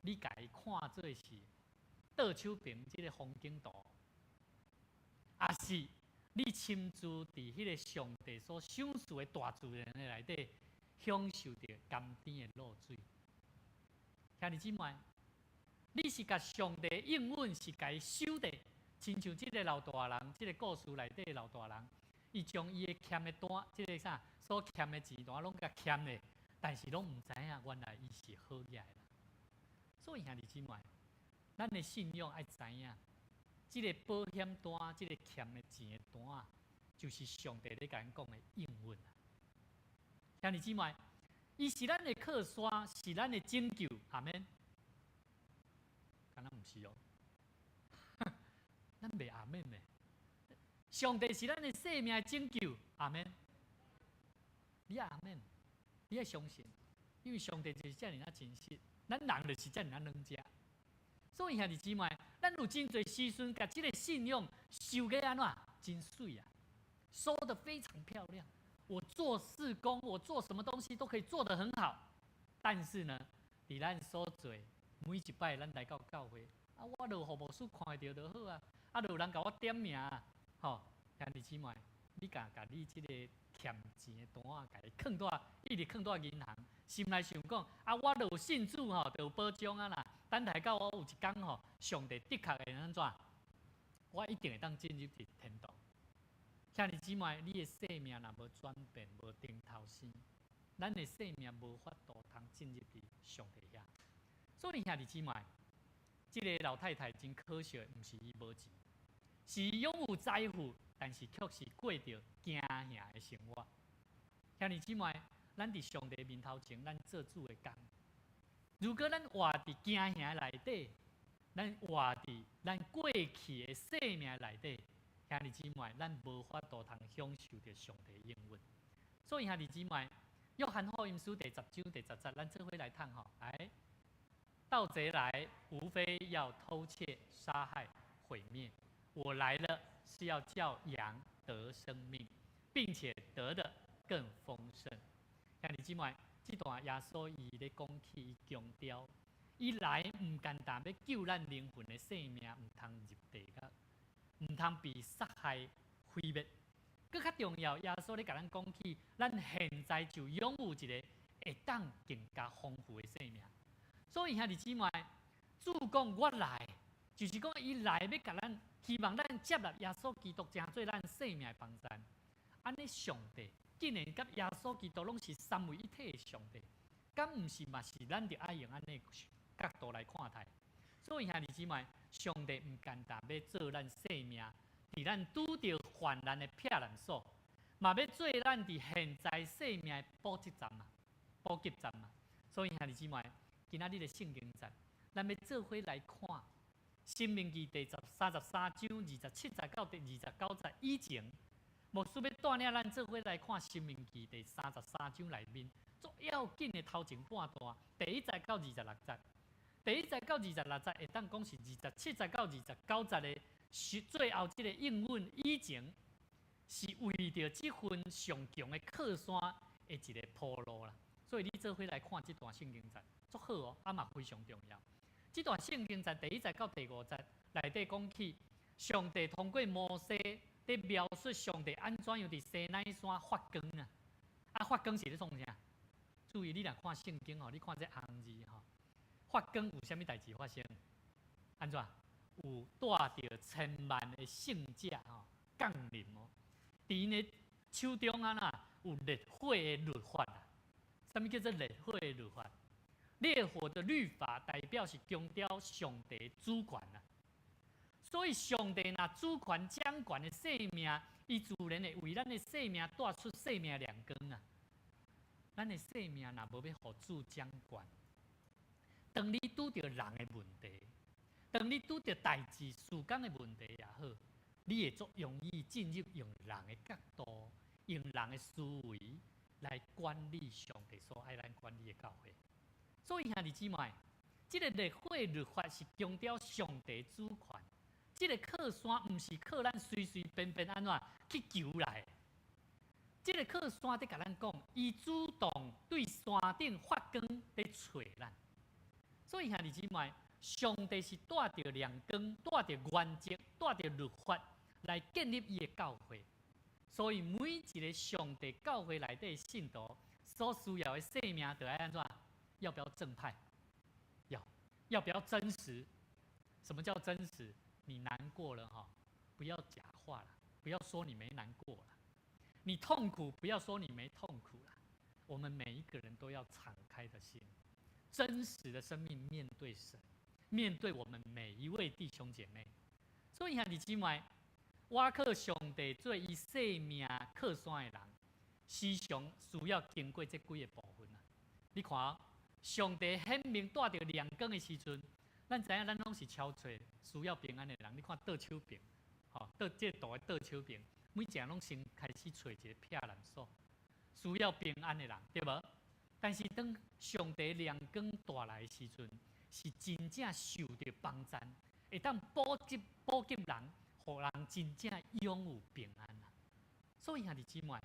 你家己看做是倒手边这个风景图，也是你亲自伫迄个上帝所赏赐的大自然的内底，享受着甘甜的露水。兄弟姊妹，你是甲上帝应允，是甲伊守的，亲像这个老大人，这个故事内底的老大人，伊将伊的欠的单，这个啥所欠的钱单拢甲欠的，但是拢唔知影，原来伊是好起来啦。所以兄弟姊妹，咱的信仰爱知影，这个保险单，这个欠的钱的单，就是上帝咧甲咱讲的应允啊。兄弟姊妹，伊是咱的靠山，是咱的拯救，阿免。敢若唔是哦，咱袂阿免的。上帝是咱的生命拯救，阿免。你阿免，你要相信，因为上帝就是遮尔啊真实，咱人就是遮尔啊软弱。所以兄弟姊妹，咱有真侪时阵，甲这个信仰修个安怎真水啊，收得非常漂亮。我做事工，我做什么东西都可以做得很好，但是呢，伫咱所做每一摆，咱来到教会，啊，我就服务处看会到就好啊，啊，就有人甲我点名啊，吼，兄弟姊妹，你甲你这个欠钱的单啊，甲伊放在一直放在银行，心内想讲，啊，我就有信主吼，就有保障啊啦，等待到我有一天吼，上帝的确会安怎，我一定会当进入去天堂。兄弟姊妹，你的生命若无转变，无顶头生，咱的生命无法度通进入去上帝遐。所以兄弟姊妹，这个老太太真可惜，唔是伊无钱，是伊拥有财富，但是却是过着惊吓的生活。兄弟姊妹，咱伫上帝面头前，咱做主的工。如果咱活伫惊吓内底，咱活伫咱过去的生命内底。兄弟姊妹，咱无法度通享受着上帝应允。所以兄弟姊妹，约翰福音书第10章第10节，咱做伙来探吼。来，盗贼来，无非要偷窃、杀害、毁灭。我来了，是要叫羊得生命，并且得的更丰盛。兄弟姊妹，这段耶稣伊咧讲起，伊强调，伊来唔简单要救咱灵魂的性命，唔通入地狱。唔通被杀害毁灭，更较重要，耶稣咧甲咱讲起，咱现在就拥有一个会当更加丰富的生命。所以兄弟姊妹，主讲我来，就是讲伊来要甲咱，希望咱接纳耶稣基督，成做咱生命的帮山。安尼上帝竟然甲耶稣基督拢是三位一体的上帝，敢唔是嘛？是咱着爱用安尼角度来看待。所以兄弟姊妹，上帝唔简单要做咱生命，伫咱拄着患难的避难所，嘛要做咱伫现在生命的补给站嘛，补给站嘛。所以兄弟姊妹，今仔日的圣经节，咱要做伙来看《申命记》第33章27节到第29节以前，牧师要带领咱做伙来看《申命记》第33章内面最要紧的头前半段，第1节到26节。第1节到26节，会当讲是27节到29节的，是最后这个应允以前，是为着这份上强的靠山的一个铺路啦。所以你做伙来看这段圣经节，足好哦，啊嘛非常重要。这段圣经节第1节到第5节内底讲起，上帝通过摩西在描述上帝安怎样伫西奈山发光啊，啊发光是咧创啥？注意你若看圣经哦，你看这红字吼。发光有啥物代志发生？安怎？有带着千万的圣者吼降临哦。伫因的手中啊呐，有烈火的律法啊。啥物叫做烈火的律法？烈火的律法代表是强调上帝主权啊。所以上帝若主权掌权的生命，伊自然会为咱的生命带出生命亮光啊。咱的生命若无要互主掌权。当你拄着人的问题，当你拄着代志、事工的问题也好，你会足容易进入用人的角度、用人的思维来管理上帝所爱咱管理的教会。所以兄弟姊妹，这个烈火律法是强调上帝主权，这个靠山毋是靠咱随随便便安怎去求来的。这个靠山在甲咱讲，伊主动对山顶发光在找咱。所以兄弟姊妹，上帝是带着亮光、带着原则、带着律法来建立伊的教会。所以每一个上帝教会内底的信徒所需要的生命，就要安怎？要不要正派？要不要真实？什么叫真实？你难过了哈，不要假话了，不要说你没难过了。你痛苦，不要说你没痛苦了。我们每一个人都要敞开的心，真实的生命面对神，面对我们每一位弟兄姐妹。所以兄弟姊妹，我靠上帝做伊生命靠山的人，时常需要经过这几个部分啊。你看，上帝显明带着亮光的时阵，咱知影咱拢是超找需要平安的人。你看倒手边，这大的倒手边，每一个拢先开始找一个撇烂锁，需要平安的人，对无？但是当上帝亮光带来的时阵，是真正受到帮助，会当补给人，互人真正拥有平安啊！所以兄弟姊妹，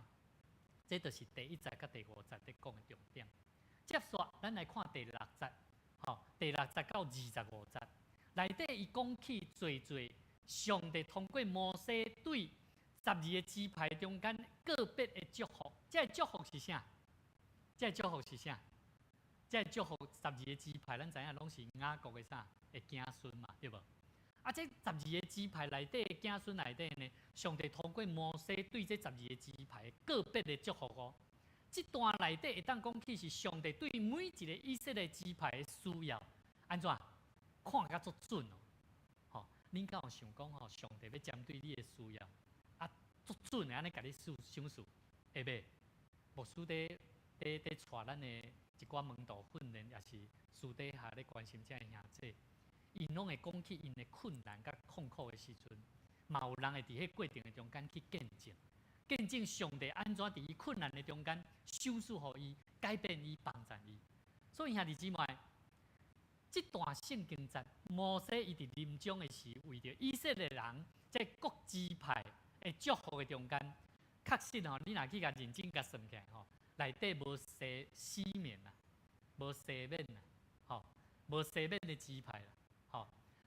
这就是第1节甲第5节在讲的重点。接续，咱来看第6节，第6节到25节，内底伊讲起侪上帝通过摩西对12个支派中间个别的祝福。这个祝福是啥？这个祝福是啥？这个祝福12个支派，咱知影拢是雅各的啥？的子孙嘛，对无？啊，这12个支派内底的子孙内底呢，上帝通过摩西对这12个支派个别的祝福哦。这段内底会当讲起是上帝对每一个以色列支派的需要，安怎看甲足准哦？恁敢有想讲上帝要针对你的需要，啊，足准的安尼甲你想事，会袂？牧师在带咱的一寡门徒训练，也是私底下咧关心这兄弟，因拢会讲起因的困难甲痛苦的时阵，嘛有人会伫迄过程的中间去见证上帝安怎伫伊困难的中间修饰互伊、改变伊、帮助伊。所以兄弟姊妹，这段圣经节，摩西伊伫临终的时，为着以色列人在各支派的祝福的中间，确实你若去甲认真甲算起来内底无西面啦，无西面啦，无西面的支派啦，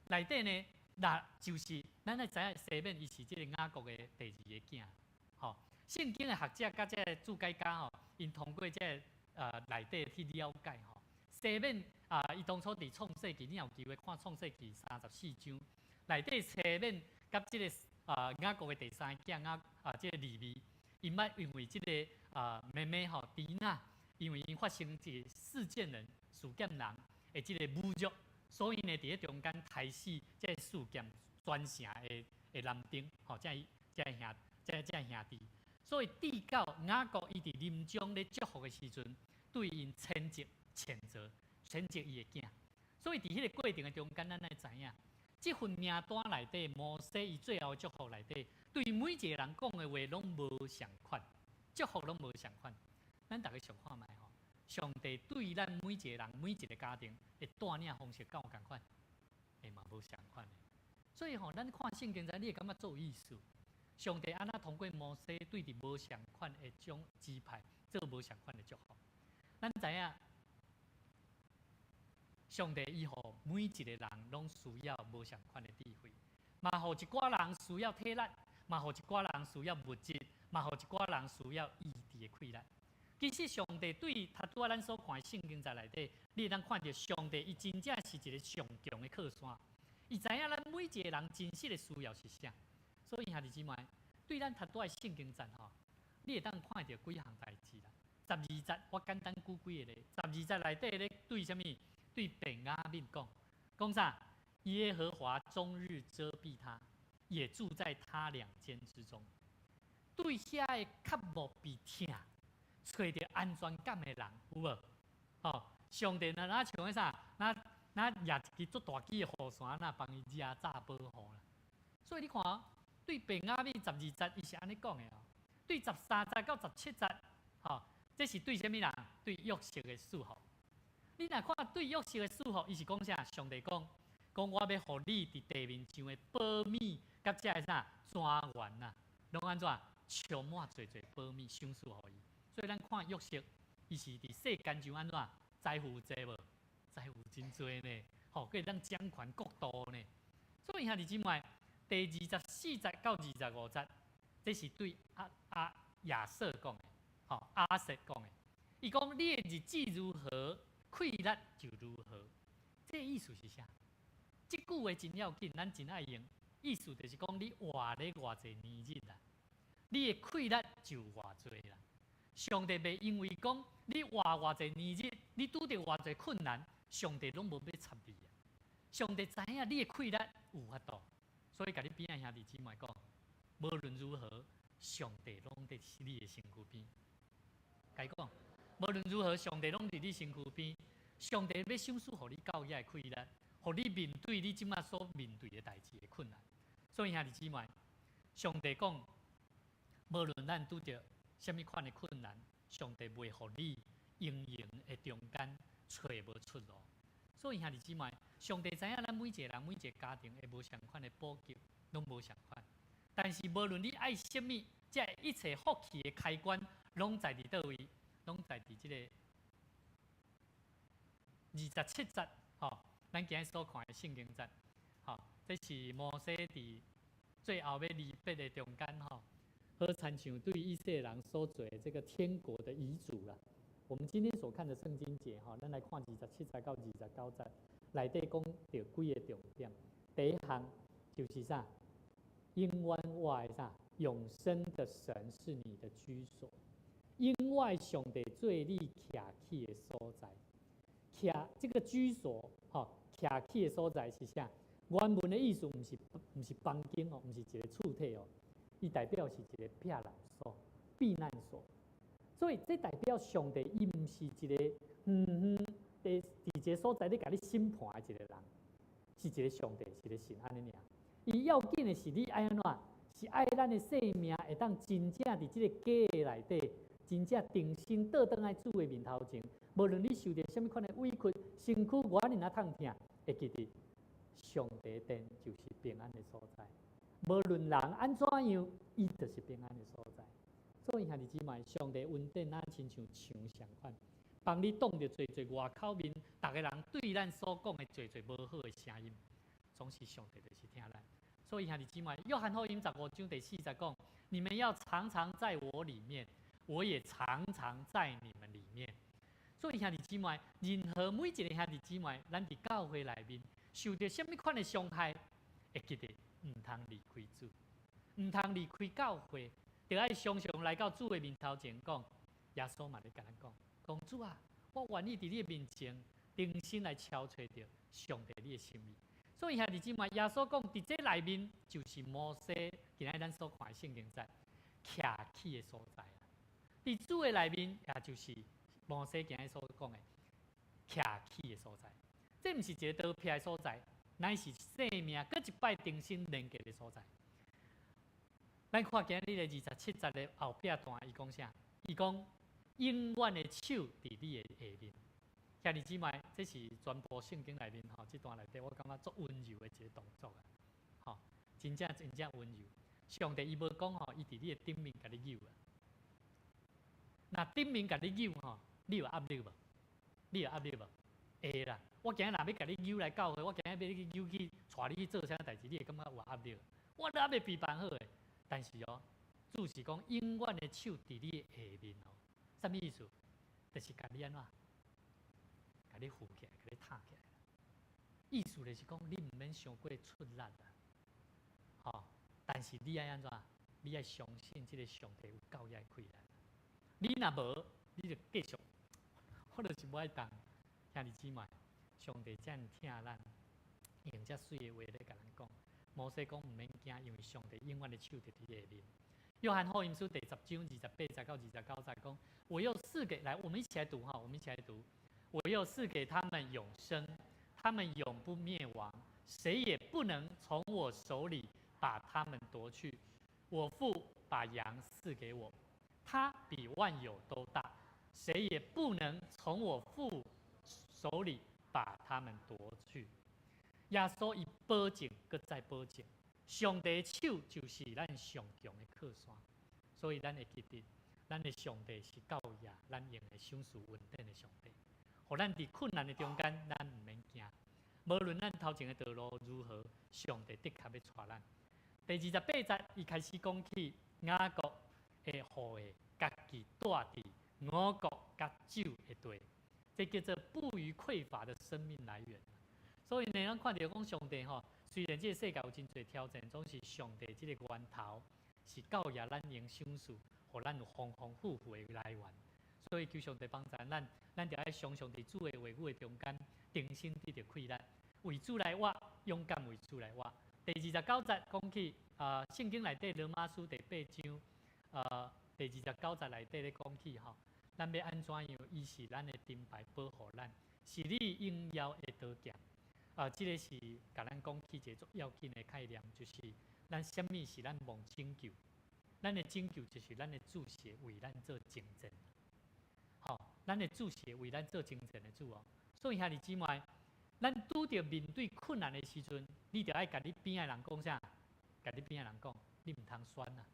内底呢，那就是咱来知影西面伊是即个雅各的第2个囝。圣经的学者甲这个注解家因通过这内底去了解西面伊当初伫创世纪，你有机会看创世纪34章，内底西面甲这个雅各的第3个囝这个利未，因捌因为这个妹妹迪娜，因为因发生一个事件人的这个侮辱，所以呢，伫咧中间开始这个事件转成的男丁，这兄弟。所以递到雅各伊伫临终咧祝福的时阵，对因谴责伊的囝。所以伫迄个过程的中间，咱来知影，这份名单内底，摩西伊最后的祝福内底，对每一个人讲的话拢无相款，祝福拢无相款。咱大家想看卖上帝对咱每一个人、每一个家庭的带领方式，敢有共款？嘛无相款的。所以咱看圣经，你会感觉做有意思。上帝安那通过摩西对伫无相款的种支派做无相款的祝福，咱知影，上帝伊互每一个人拢需要无相款的智慧，嘛互一寡人需要体力，嘛互一寡人需要物质，嘛互一寡人需要意志的困难。其实上帝对他拄仔咱所看的圣经在内底，你会当看到上帝伊真正是一个上强的靠山，伊知影咱每一个人真实的需要是啥。所以兄弟姊妹，对咱读的圣经节你会当看到几项代志啦。12节我简单举几个例。12节内底咧对什么？对便雅悯讲啥？耶和华终日遮蔽他，也住在他两间之中。对遐个较无被疼、找着安全感的人，有无？上帝哪像个啥？哪压一支足大支的雨伞，哪帮伊遮罩保护啦。所以你看对便雅悯12节，伊是安尼讲的对13节到17节，这是对什么人？对约瑟的祝福。你若看对约瑟的祝福，伊是讲啥？上帝讲我要互你伫地面上的宝米，甲遮个啥庄园呐，拢安怎充满侪宝米赏赐互伊。所以咱看约瑟，伊是伫世间上安怎财富有济无？财富真多呢，吼，可以当掌权国度呢。所以兄弟姊妹，第24节到25节，这是对亚瑟讲的，吼，亚瑟讲的。伊讲你的日子如何，快乐就如何。这意思是啥？这句话真要紧，咱真爱用。意思就是讲你活咧偌济年日啦，你的快乐就偌济啦。上帝袂因为讲你活偌济年日，你拄着偌济困难，上帝拢无要插你啊。上帝知影你的快乐有法度，所以甲你边仔兄弟姊妹讲，无论如何，上帝拢伫你的身躯边。甲伊讲，无论如何，上帝拢伫你身躯边。上帝要赏赐互你到遐的快乐，互你面对你即马所面对的代志的困难。所以兄弟姊妹，上帝讲，无论咱拄着什么款的困难，上帝袂互你营的中间找无出路。所以兄弟姊妹，上帝知影咱每一个人、每一个家庭会无相款的补给，拢无相款。但是无论你爱什么，这一切福气的开关，拢在伫倒位？拢在伫即个27节，吼，咱今日所看的圣经节，吼，这是摩西伫最后要离别的中间，吼，好参像对以色列人所做的这个天国的遗嘱啦。我们今天所看的圣经节，吼，咱来看27节到29节，内底讲到几个重点。第一项就是啥？永远我的啥？永生的神是你的居所。因外上帝做你徛起的所在，徛这个居所，吼，徛起的所在是啥？原文的意思不是房间哦，不是一个厝体哦，伊代表是一个避难所、避难所。所以这代表上帝伊唔是一个伫一个所在咧甲你审判的一个人，是一个上帝，是一个神安尼尔。伊要紧的是你爱安怎？是爱咱的生命会当真正伫这个家内底。真正定心倒转来主的面头前，无论你受到什么款的委屈，身躯偌尼啊痛痛，会记得上帝殿就是平安的所在。无论人安怎样，伊就是平安的所在。所以兄弟姊妹，上帝恩典咱亲像墙相款，帮你挡着侪外口面，逐个人对咱所讲的侪无好的声音，总是上帝就是听咱。所以兄弟姊妹，约翰福音15章第4节讲：你们要常常在我里面。我也常常在你们里面，所以兄弟姊妹，任何每一个兄弟姊妹，咱伫教会内面受到什么款的伤害，会记得唔通离开主，唔通离开教会，就爱常常来到主的面头前讲，耶稣嘛咧甲咱讲主啊，我愿意伫你的面前定心来敲找着上帝你的心意。所以兄弟姊妹，耶稣讲伫这内面就是摩西今仔咱所看的圣经节徛起的所在。伫主的内面，也就是摩西今日所讲的徛起的所在。这毋是一个倒撇的所在，乃是生命搁一摆重新连接的所在。咱看今日的27节的后壁段，伊讲啥？伊讲永远的手伫你的下面。兄弟姊妹，这是全部圣经内面吼，这段内底我感觉足温柔的一个动作啊，吼，真正温柔。上帝伊无讲吼，伊伫你的顶面甲你扭啊。那顶面甲你扭吼，你有压力无？你有压力无？会啦。我今日若要甲你扭来教会，我今日要你扭去带你去做啥代志，你会感觉有压力？我都还袂备办好诶。但是哦，主是讲永远的手伫你的下面哦。什么意思？就是甲你安怎？甲你扶起来，甲你踏起来。意思就是讲，你毋免伤过出力啦。吼，但是你爱安怎？你爱相信这个上帝有够遐贵啦。你若无，你就继续，我就是无爱当兄弟姊妹，上帝遮尔听咱，用遮水的话咧甲咱讲。摩西讲毋免惊，因为上帝永远的手伫你下面。约翰福音书第10章28节到29节讲：我又赐给来，我们一起来读哈，我们一起来读。我又赐给他们永生，他们永不灭亡，谁也不能从我手里把他们夺去。我父把羊赐给我。他比万有都大，谁也不能从我父手里把他们夺去。耶稣以保证，搁再保证，上帝的手就是咱上强的靠山，所以咱会记得，咱的上帝是教也咱用的享受稳定的上帝。互咱伫困难的中间，咱毋免惊，无论咱头前的道路如何，上帝的确要带咱。第28节，伊开始讲起雅各的后裔家己住伫五谷甲酒的地，这叫做不虞匮乏的生命来源。所以呢，咱看到讲上帝吼，虽然这个世界有真侪挑战，总是上帝这个源头是教育咱用享受，互咱有丰丰富富的来源。所以求上帝帮助咱，咱就爱常常伫主的话语的中间，定心得着快乐，为主来活，勇敢为主来活。第29节讲起圣经内底罗马书第8章第29节内底咧讲起吼，咱要安怎样？伊是咱的盾牌保护咱，是你应要的刀剑。这个是甲咱讲起一个足要紧的概念，就是咱什么是咱望拯救？咱的拯救就是咱的主是为咱做见证。咱的主是为咱做见证的主哦。所以兄弟姊妹，咱拄着面对困难的时阵，你就爱甲你边的人讲啥？甲你边的人讲，你唔通选啊！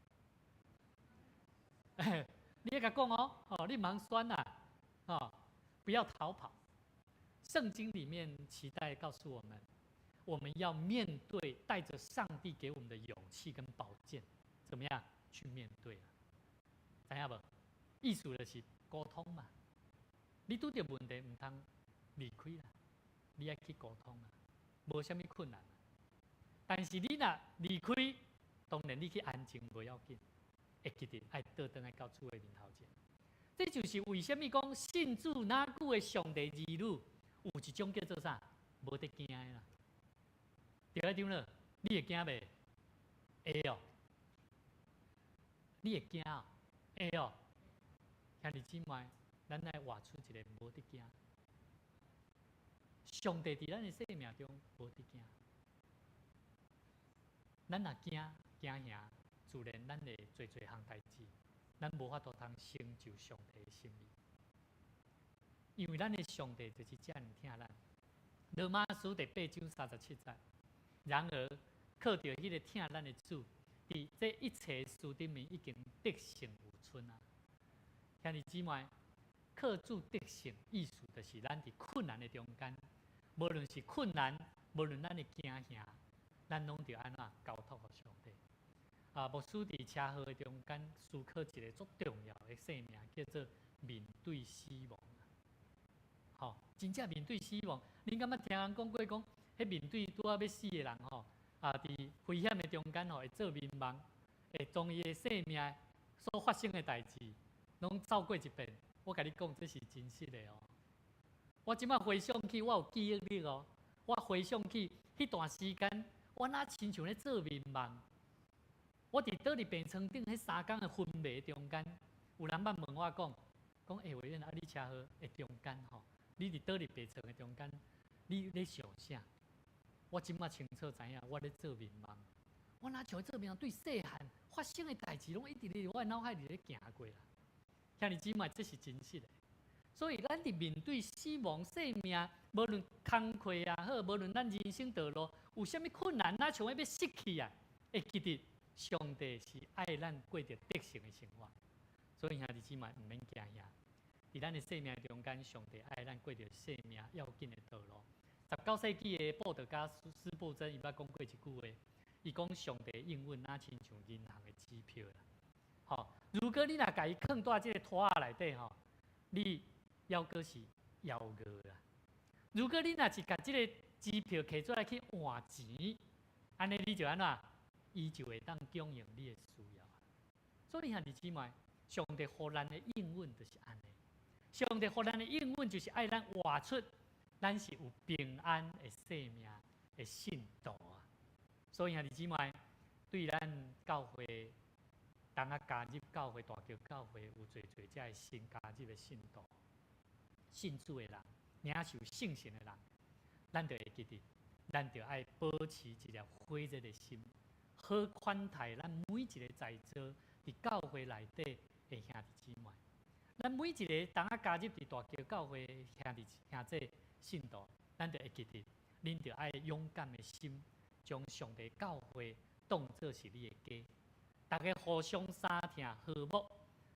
你要甲讲哦，你唔通选啊！不要逃跑。圣经里面期待告诉我们，我们要面对，带着上帝给我们的勇气跟宝剑，怎么样去面对啊？知影无？意思就是沟通嘛。你拄着问题唔通离开啦，你要去沟通啊，无虾米困难。但是你若离开，当然你去安静无要紧，会记得爱倒转来到主的面头前。这就是为什么讲信主哪久的上帝儿女，有一种叫做啥，无得惊的啦。对啊，对了，你会惊袂？会哦，你会惊哦？会哦，兄弟姊妹。咱来活出一个无得惊，上帝伫咱的生命中无得惊。咱若惊吓，自然咱会做项代志，咱无法度通成就上帝的心意。因为咱的上帝就是这样疼咱。罗马书第8章37节。然而，靠着迄个疼咱的主，伫这一切事顶面已经得胜有存啊！兄弟姊妹。靠主得胜，意思就是咱伫困难的中间，无论是困难，无论咱的惊吓，咱拢着安怎交托给上帝。牧师伫车祸的中间思考一个足重要的生命，叫做面对死亡。真正面对死亡，恁敢捌听人讲过讲，迄面对拄要死的人伫危险的中间会做面盲，会将伊的生命所发生的代志，拢走过一遍。我甲你讲，这是真实的哦。我即摆回想起，我有记忆力哦。我回想起迄段时间，我哪亲像咧做面盲。我伫倒伫病床顶，迄3天的昏迷中间，有人捌问我讲，伟伟啊，你车祸的中间吼，你伫倒伫病床的中间，你咧想啥？我即摆清楚知影，我咧做面盲。我哪像做面盲，对细汉发生的代志，拢一直伫我脑海里咧行过啦。兄弟姊妹，这是真实的。所以，咱伫面对死亡、生命，无论工课也好，无论咱人生道路有啥物困难，哪像要失去啊，会记得上帝是爱咱过着得胜的生活。所以，兄弟姊妹，毋免惊吓。伫咱的生命中间，上帝爱咱过着生命要紧的道路。19世纪的布道家司布真，伊捌讲过一句话，伊讲上帝应允哪亲像银行的支票啦。如果你若甲伊放在这个拖仔内底你要阁是要额啦。如果你若是甲这个支票摕出来去换钱，安尼你就安怎？伊就会当供应你的需要。所以兄弟姊妹，上帝互咱的应允就是安尼。上帝互咱的应允就是爱咱活出咱是有平安的生命的信徒啊。所以兄弟姊妹，对咱教会。当加入教会、大桥教会有侪这的新加入的信徒、信主的人、领受圣神的人，咱就会记得，咱就爱保持一粒火热的心，好款待咱每一个在座伫教会内底的兄弟姊妹。咱每一个当啊加入伫大桥教会兄弟兄姐信徒，咱就会记得，恁就爱勇敢的心，将上帝教会当作是你的家。大家互相相听和睦，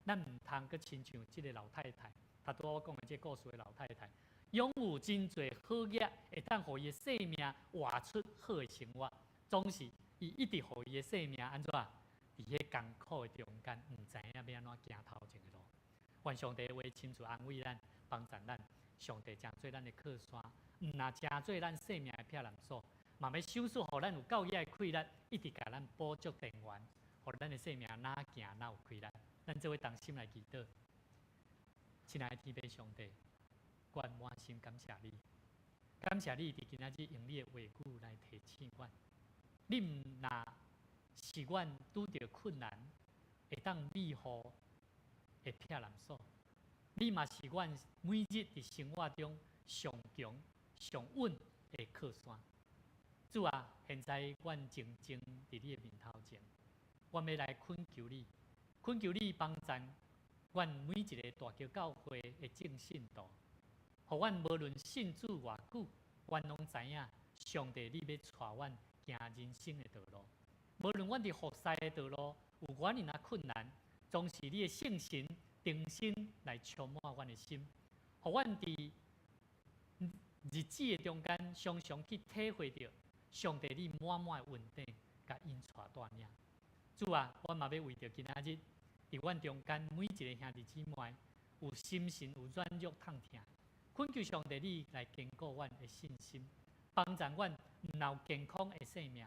咱唔通去亲像即个老太太，他拄我讲的即个故事的老太太，拥有真侪好业，会当互伊的生命活出好的生活，总是伊一直互伊的生命安怎？伫迄艰苦的中间，唔知影要安怎行头前的路。愿上帝为亲自安慰咱，帮助咱。上帝真做咱的靠山，唔若真做咱生命的避难所，嘛要守守，互咱有够野的气力，一直甲咱补足电源，互咱的生命哪行哪有气力。咱做伙同心来祈祷，亲爱的天父上帝，阮满心感谢你，感谢你伫今仔日用你的话语来提醒阮。你唔若是阮拄着困难，会当庇护的避难所。你嘛是阮每日伫生活中上强、上稳的靠山。主啊，现在阮静静伫你的面头前，阮要来恳求你，恳求你帮助阮每一个大桥教会的正信徒，互阮无论信主偌久，阮拢知影上帝你要带阮行人生的道路。无论阮伫服侍的道路有偌尔啊困难，总是你的圣神定心来充满阮的心，互阮伫日子的中间，常常去体会到上帝你满满的稳定，甲因带带领。主啊，阮嘛要为着今仔日伫阮中间每一个兄弟姊妹有心神有软弱痛疼，恳求上帝你来坚固阮的信心，帮助阮唔留健康的生命，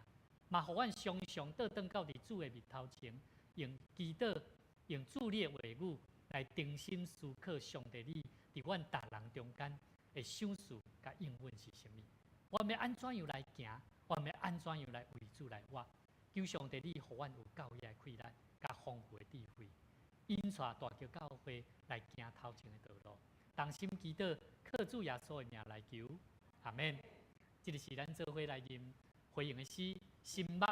嘛互阮常常倒转到伫主的面头前，用祈祷、用主你的话语来定心思考上帝你伫阮逐人中间的想事甲应允是甚物？我们要安怎样来行？我们要安怎样来为主来活？求上帝你互阮有够野的气力，甲丰富的智慧，引带大桥教会来行头前的道路。同心祈祷，靠主耶稣的名来求，阿免。这就是咱做伙来吟回应的诗，心目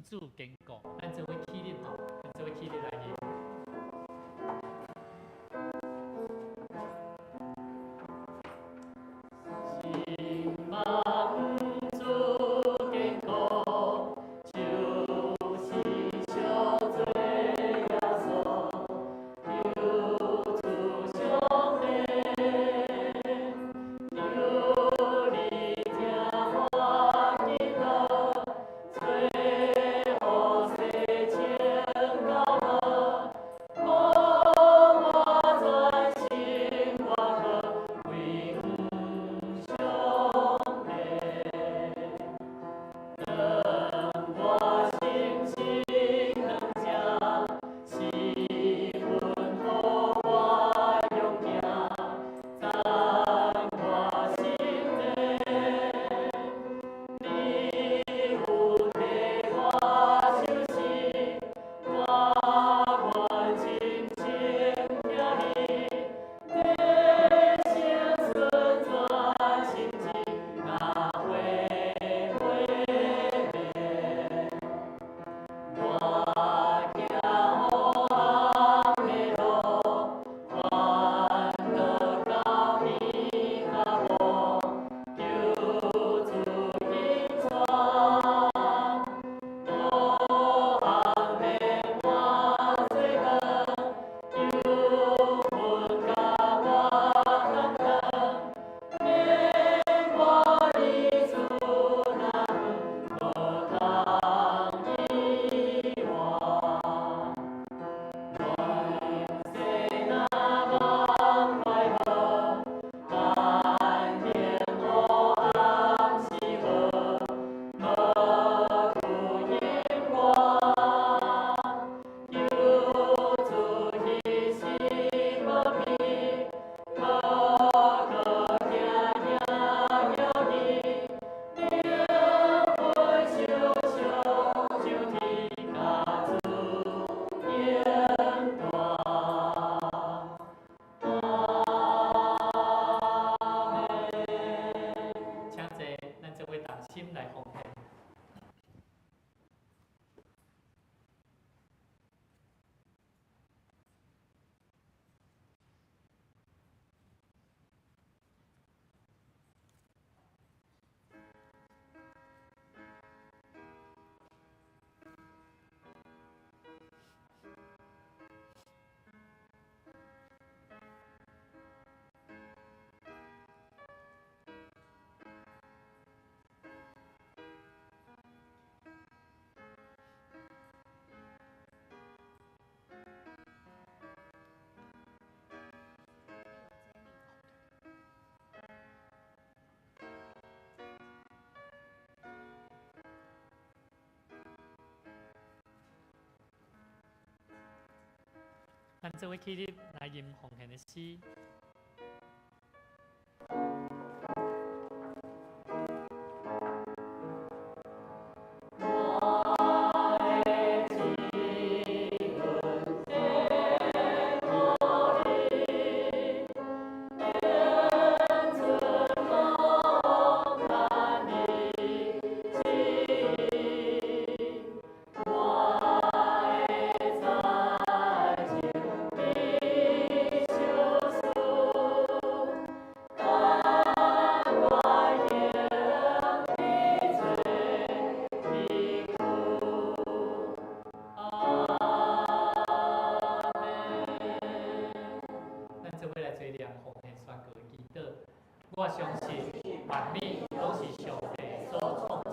主坚固。咱做伙起立吼，咱做伙起立来吟。最后谁牵？咱做伙起立来吟奉献的诗。我相信万物都是上帝所创造，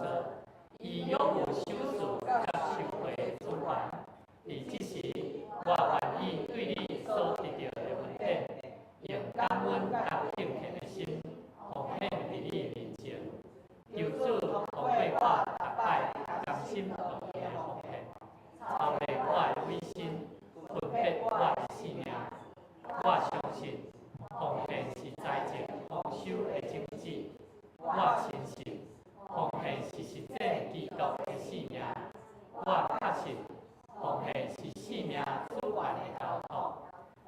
伊拥有手术甲受惠主权。而即时，我愿意对你所得到的恩典，用感恩甲敬虔的心，奉献伫你的面前。求主通过我逐摆甘心乐意的奉献，操练我的委身，分别我的性命。我相信奉献是财政丰收的种子。我深信奉献是实践基督的性命。我确信奉献是性命主权的交托。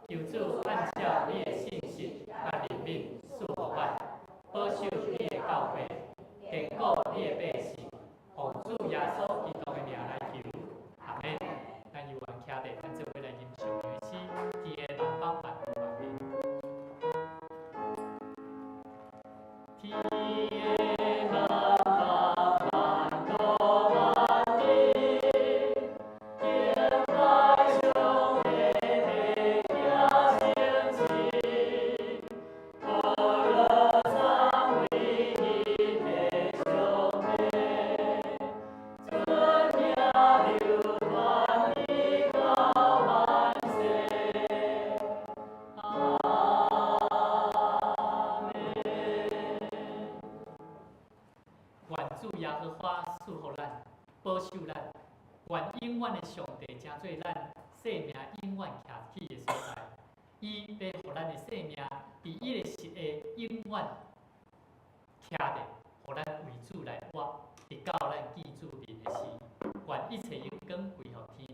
求主按照你的信息甲怜悯赐予我，保守你的教会，坚固你的百姓。奉主耶稣基督的名来求，阿门。咱由原徛地，咱做伙来吟上语诗，天的万邦万物万民。天的万邦万国万民，天快上的天下先行，我乐上为你的兄弟，尊名流传的高万岁，阿门。愿主耶和华赐福咱，保守咱。愿永远的上帝成做咱生命永远徛起的所在。伊要互咱的生命，伫伊的实下永远徛着，互咱为主来活，直到咱见主面的时。愿一切荣光归乎天